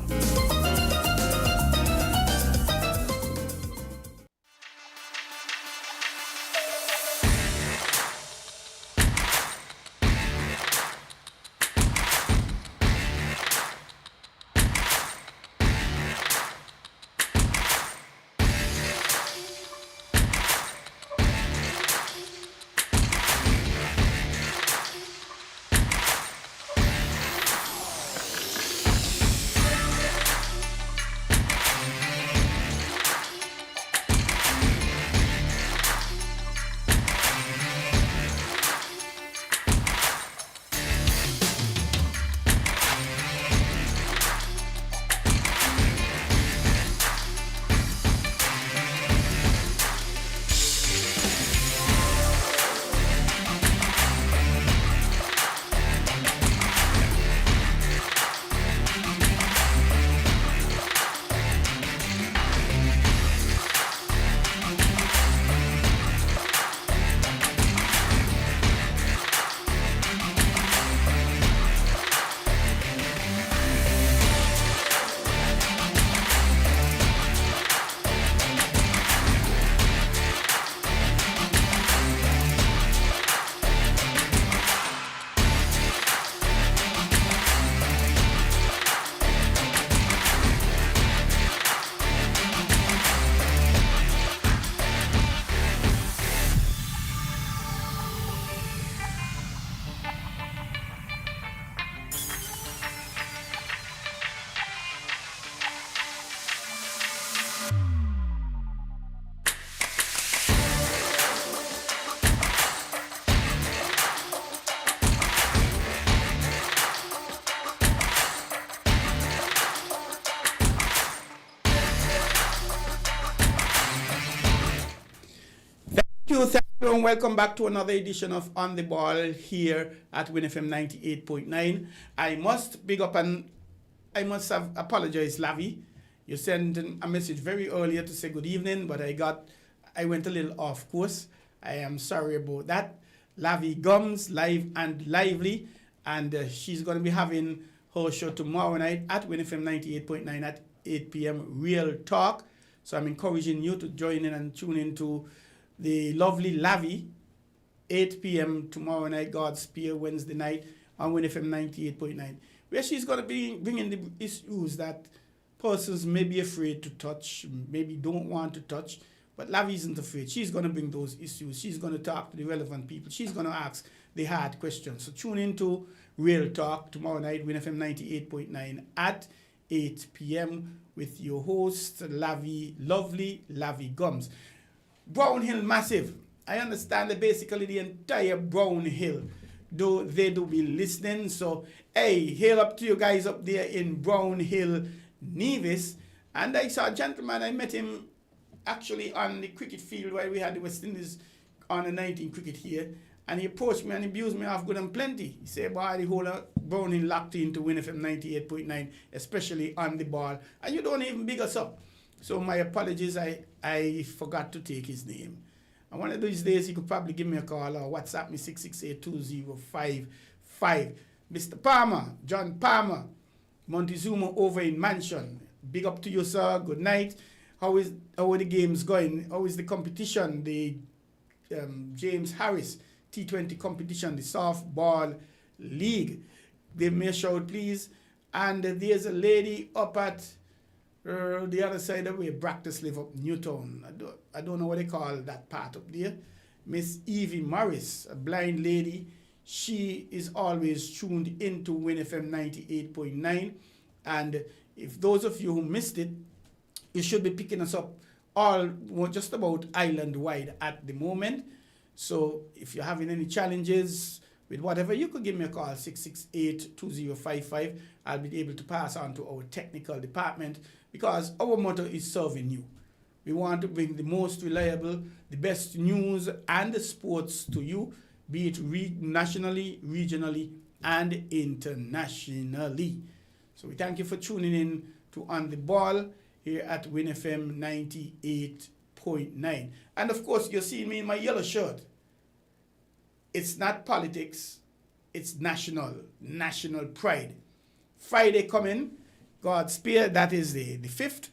Thank you, and welcome back to another edition of On The Ball here at WINN FM 98.9. I must big up and I must have apologized, Lavi. You sent a message very earlier to say good evening, but I went a little off course. I am sorry about that. Lavi Gums, live and lively, and she's going to be having her show tomorrow night at WINN FM 98.9 at 8 p.m. Real Talk. So I'm encouraging you to join in and tune in to the lovely Lavi, 8 p.m. tomorrow night, God's Spear, Wednesday night on WINN FM 98.9, where she's going to be bringing the issues that persons may be afraid to touch, maybe don't want to touch, but Lavi isn't afraid. She's going to bring those issues. She's going to talk to the relevant people. She's going to ask the hard questions. So tune into Real Talk tomorrow night, WINN FM 98.9 at 8 p.m. with your host, lovely Lavi Gums. Brown Hill Massive. I understand that basically the entire Brown Hill, though they do be listening. So, hey, hail up to you guys up there in Brown Hill, Nevis. And I saw a gentleman, I met him actually on the cricket field where we had the West Indies on the 19 cricket here. And he approached me and abused me off good and plenty. He said, boy, the whole Brown Hill locked into WINN FM 98.9, especially on the ball. And you don't even big us up. So my apologies, I forgot to take his name. And one of these days, he could probably give me a call or WhatsApp me 668-2055. Mr. Palmer, John Palmer, Montezuma over in Mansion. Big up to you, sir. Good night. How are the games going? How is the competition? The James Harris T20 competition, the softball league. Give me a shout, please. And there's a lady up at the other side of where Bractus live up Newtown. I don't know what they call that part up there. Miss Evie Morris, a blind lady. She is always tuned into WINN FM 98.9. And if those of you who missed it, you should be picking us up just about island-wide at the moment. So if you're having any challenges with whatever, you could give me a call, 668-2055. I'll be able to pass on to our technical department because our motto is serving you. We want to bring the most reliable, the best news and the sports to you, be it nationally, regionally, and internationally. So we thank you for tuning in to On The Ball here at WINN FM 98.9. And of course, you're seeing me in my yellow shirt. It's not politics, it's national pride. Friday coming, God's Spear, that is the 5th.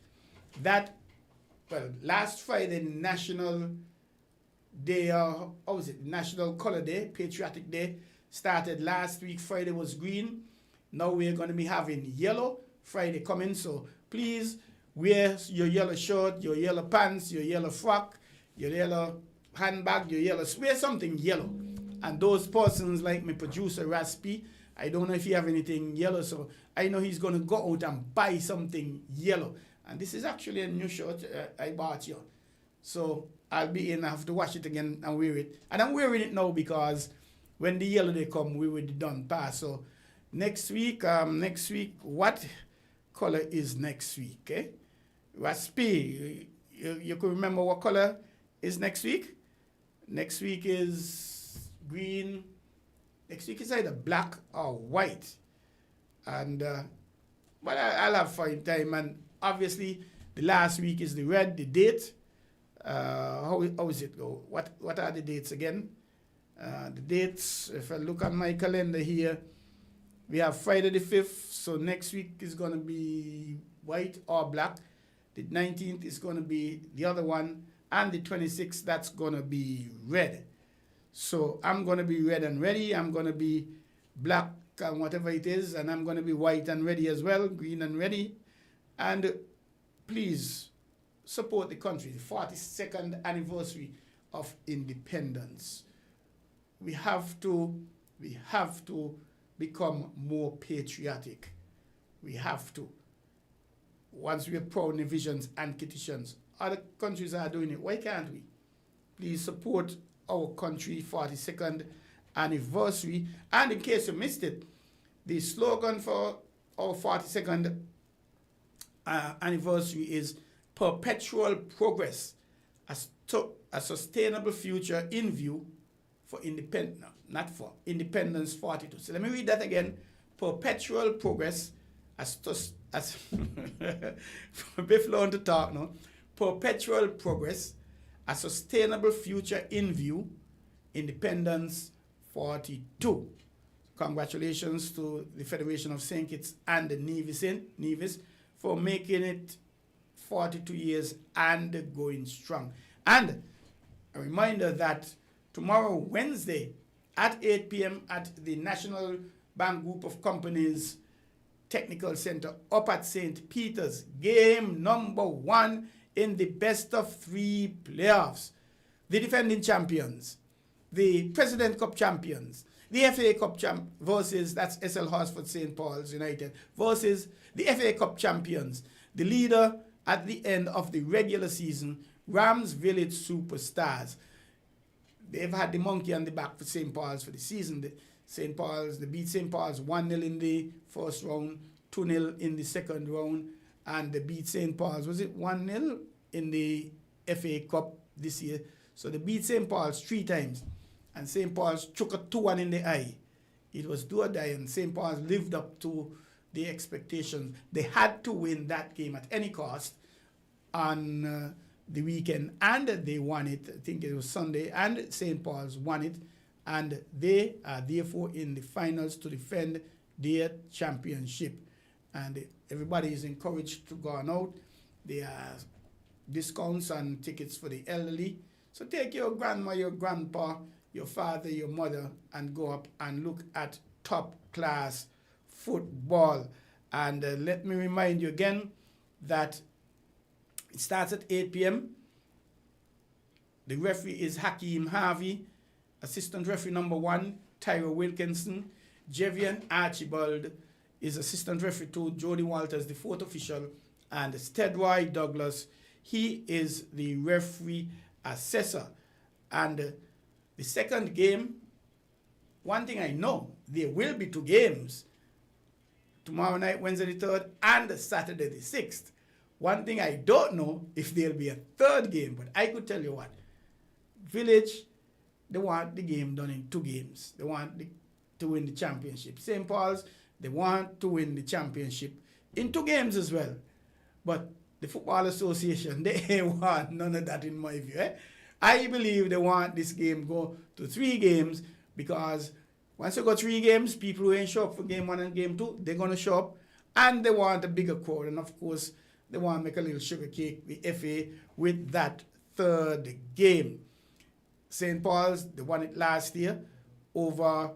Last Friday, National Day, National Color Day, Patriotic Day, started last week. Friday was green. Now we're going to be having yellow Friday coming. So please wear your yellow shirt, your yellow pants, your yellow frock, your yellow handbag, wear something yellow. And those persons like my producer, Raspi, I don't know if you have anything yellow, so I know he's going to go out and buy something yellow. And this is actually a new shirt I bought you. So I'll be in, I have to wash it again and wear it. And I'm wearing it now because when the yellow day come, we will be done pass. So next week, what color is next week? Eh? Raspi, you can remember what color is next week? Next week is green. Next week is either black or white. And but I'll have fun time. And obviously, the last week is the red, the date. How is it go? What are the dates again? The dates, if I look at my calendar here, we have Friday the 5th. So next week is going to be white or black. The 19th is going to be the other one. And the 26th, that's going to be red. So I'm going to be red and ready. I'm going to be black and whatever it is. And I'm going to be white and ready as well, green and ready. And please support the country, the 42nd anniversary of independence. We have to become more patriotic. We have to. Once we are proud in the visions and petitions, other countries are doing it. Why can't we? Please support our country 42nd anniversary. And in case you missed it, the slogan for our 42nd anniversary is perpetual progress, a sustainable future in view for independence 42. So let me read that again. Perpetual progress, as Bif learn to talk now. Perpetual progress, a sustainable future in view, independence 42. Congratulations to the Federation of St. Kitts and the Nevis for making it 42 years and going strong. And a reminder that tomorrow, Wednesday, at 8 p.m. at the National Bank Group of Companies Technical Center up at St. Peter's, game number 1 in the best of 3 playoffs. The defending champions, the President Cup champions, the FA Cup champ versus, that's SL Horsford St. Paul's United, versus the FA Cup champions, the leader at the end of the regular season, Rams Village Superstars. They've had the monkey on the back for St. Paul's for the season. They beat St. Paul's 1-0 in the first round, 2-0 in the second round, and they beat St. Paul's, was it 1-0 in the FA Cup this year? So they beat St. Paul's 3 times, and St. Paul's took a 2-1 in the eye. It was do or die, and St. Paul's lived up to the expectations. They had to win that game at any cost on the weekend, and they won it. I think it was Sunday, and St. Paul's won it, and they are therefore in the finals to defend their championship. And everybody is encouraged to go on out. There are discounts on tickets for the elderly. So take your grandma, your grandpa, your father, your mother, and go up and look at top-class football. And let me remind you again that it starts at 8 p.m. The referee is Hakeem Harvey. Assistant referee number 1, Tyra Wilkinson. Jevian Archibald is assistant referee 2. Jody Walters, the 4th official. And Stedroy Douglas, he is the referee assessor. And the second game, one thing I know, there will be 2 games. Tomorrow night, Wednesday the 3rd, and Saturday the 6th. One thing I don't know if there'll be a 3rd game, but I could tell you what. Village, they want the game done in 2 games. They want to win the championship. St. Paul's, they want to win the championship in 2 games as well. But the Football Association, they ain't want none of that in my view. I believe they want this game go to 3 games, because once you go 3 games, people who ain't show up for game 1 and game 2, they're going to show up, and they want a bigger crowd. And of course, they want to make a little sugar cake, the FA, with that 3rd game. St. Paul's, they won it last year over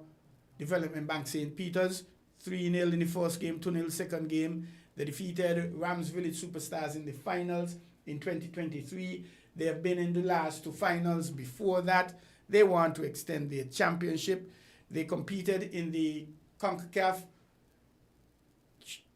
Development Bank St. Peter's, 3-0 in the first game, 2-0 second game. They defeated Rams Village Superstars in the finals in 2023. They have been in the last 2 finals before that. They want to extend their championship. They competed in the CONCACAF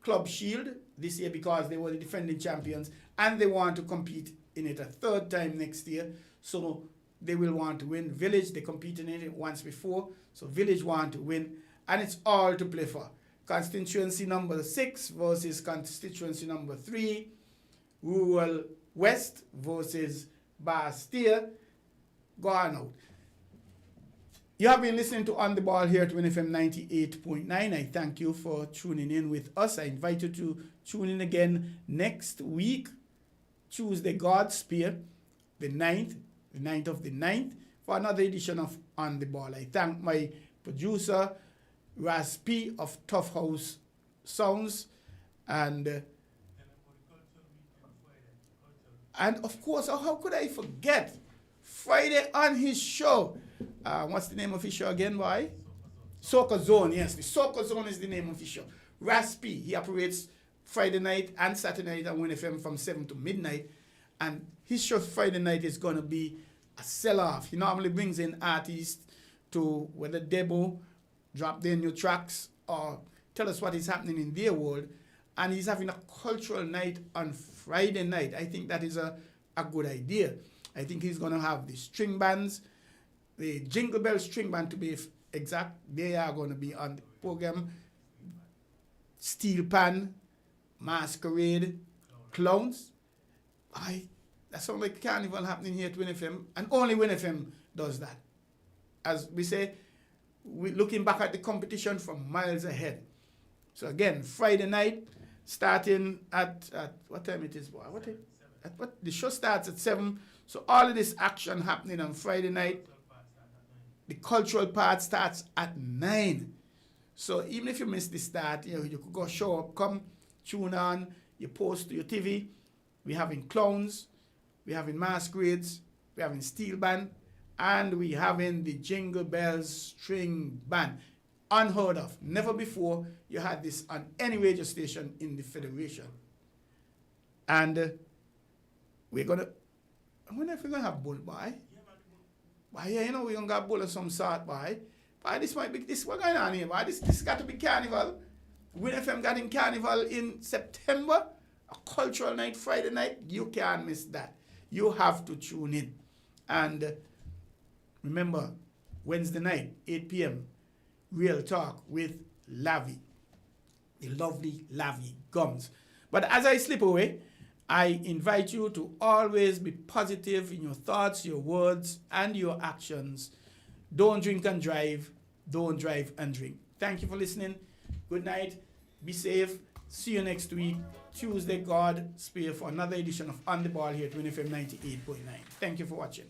Club Shield this year because they were the defending champions, and they want to compete in it a 3rd time next year. So they will want to win. Village, they competed in it once before, so Village want to win, and it's all to play for. Constituency number 6 versus constituency number 3. Rural West versus Bastille. Go on out. You have been listening to On The Ball here at WINN FM 98.9. I thank you for tuning in with us. I invite you to tune in again next week, Tuesday, God's Spear, the 9th of the 9th, for another edition of On The Ball. I thank my producer, Ras P of Tough House Sounds, and of course, how could I forget, Friday on his show, what's the name of his show again, boy? Soca Zone, yes, the Soca Zone is the name of his show. Ras P, he operates Friday night and Saturday night on WINN FM from 7 to midnight, and his show Friday night is going to be a sell-off. He normally brings in artists to, whether demo, drop their new tracks, or tell us what is happening in their world. And he's having a cultural night on Friday night. I think that is a good idea. I think he's going to have the string bands, the Jingle Bell String Band to be exact. They are going to be on the program. Steel Pan, Masquerade, Clowns. That sounds like carnival happening here at WINN FM, and only WINN FM does that. As we say, we're looking back at the competition from miles ahead. So again, Friday night, starting at what time it is? The show starts at 7. So all of this action happening on Friday night. The cultural part starts at 9. So even if you miss the start, you could go show up, come, tune on, you post to your TV. We're having clowns, we're having masquerades, we're having steel band, and we're having the Jingle Bells string band. Unheard of. Never before you had this on any radio station in the Federation. And I wonder if we're going to have bull, boy. Why, yeah, we're going to have bull of some sort, boy. Boy, this might be, this what's going on here, boy. This got to be carnival. WINN FM got in carnival in September. A cultural night, Friday night. You can't miss that. You have to tune in. And remember, Wednesday night, 8 p.m., Real Talk with Lavi, the lovely Lavi Gums. But as I slip away, I invite you to always be positive in your thoughts, your words, and your actions. Don't drink and drive. Don't drive and drink. Thank you for listening. Good night. Be safe. See you next week. Tuesday, God spare, for another edition of On the Ball here at WINN FM 98.9. Thank you for watching.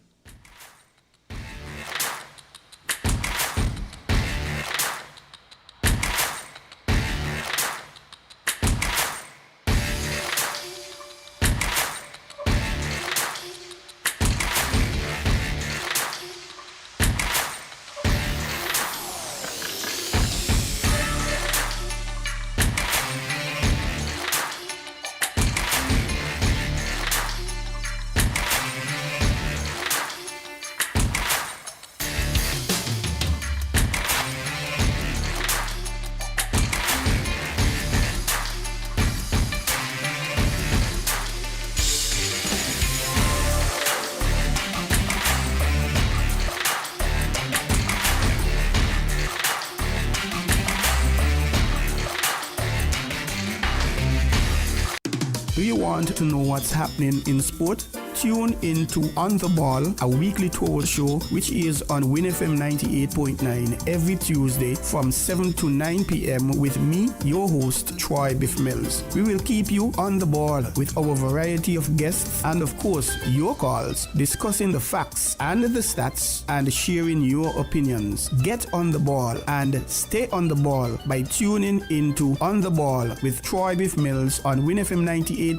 Do you want to know what's happening in sport? Tune into On the Ball, a weekly tour show which is on WINN FM 98.9 every Tuesday from 7 to 9 p.m. with me, your host, Troy Bif Mills. We will keep you on the ball with our variety of guests and, of course, your calls, discussing the facts and the stats and sharing your opinions. Get on the ball and stay on the ball by tuning into On the Ball with Troy Bif Mills on WINN FM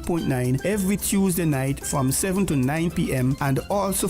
98.9 every Tuesday night from 7 to 9 p.m. and also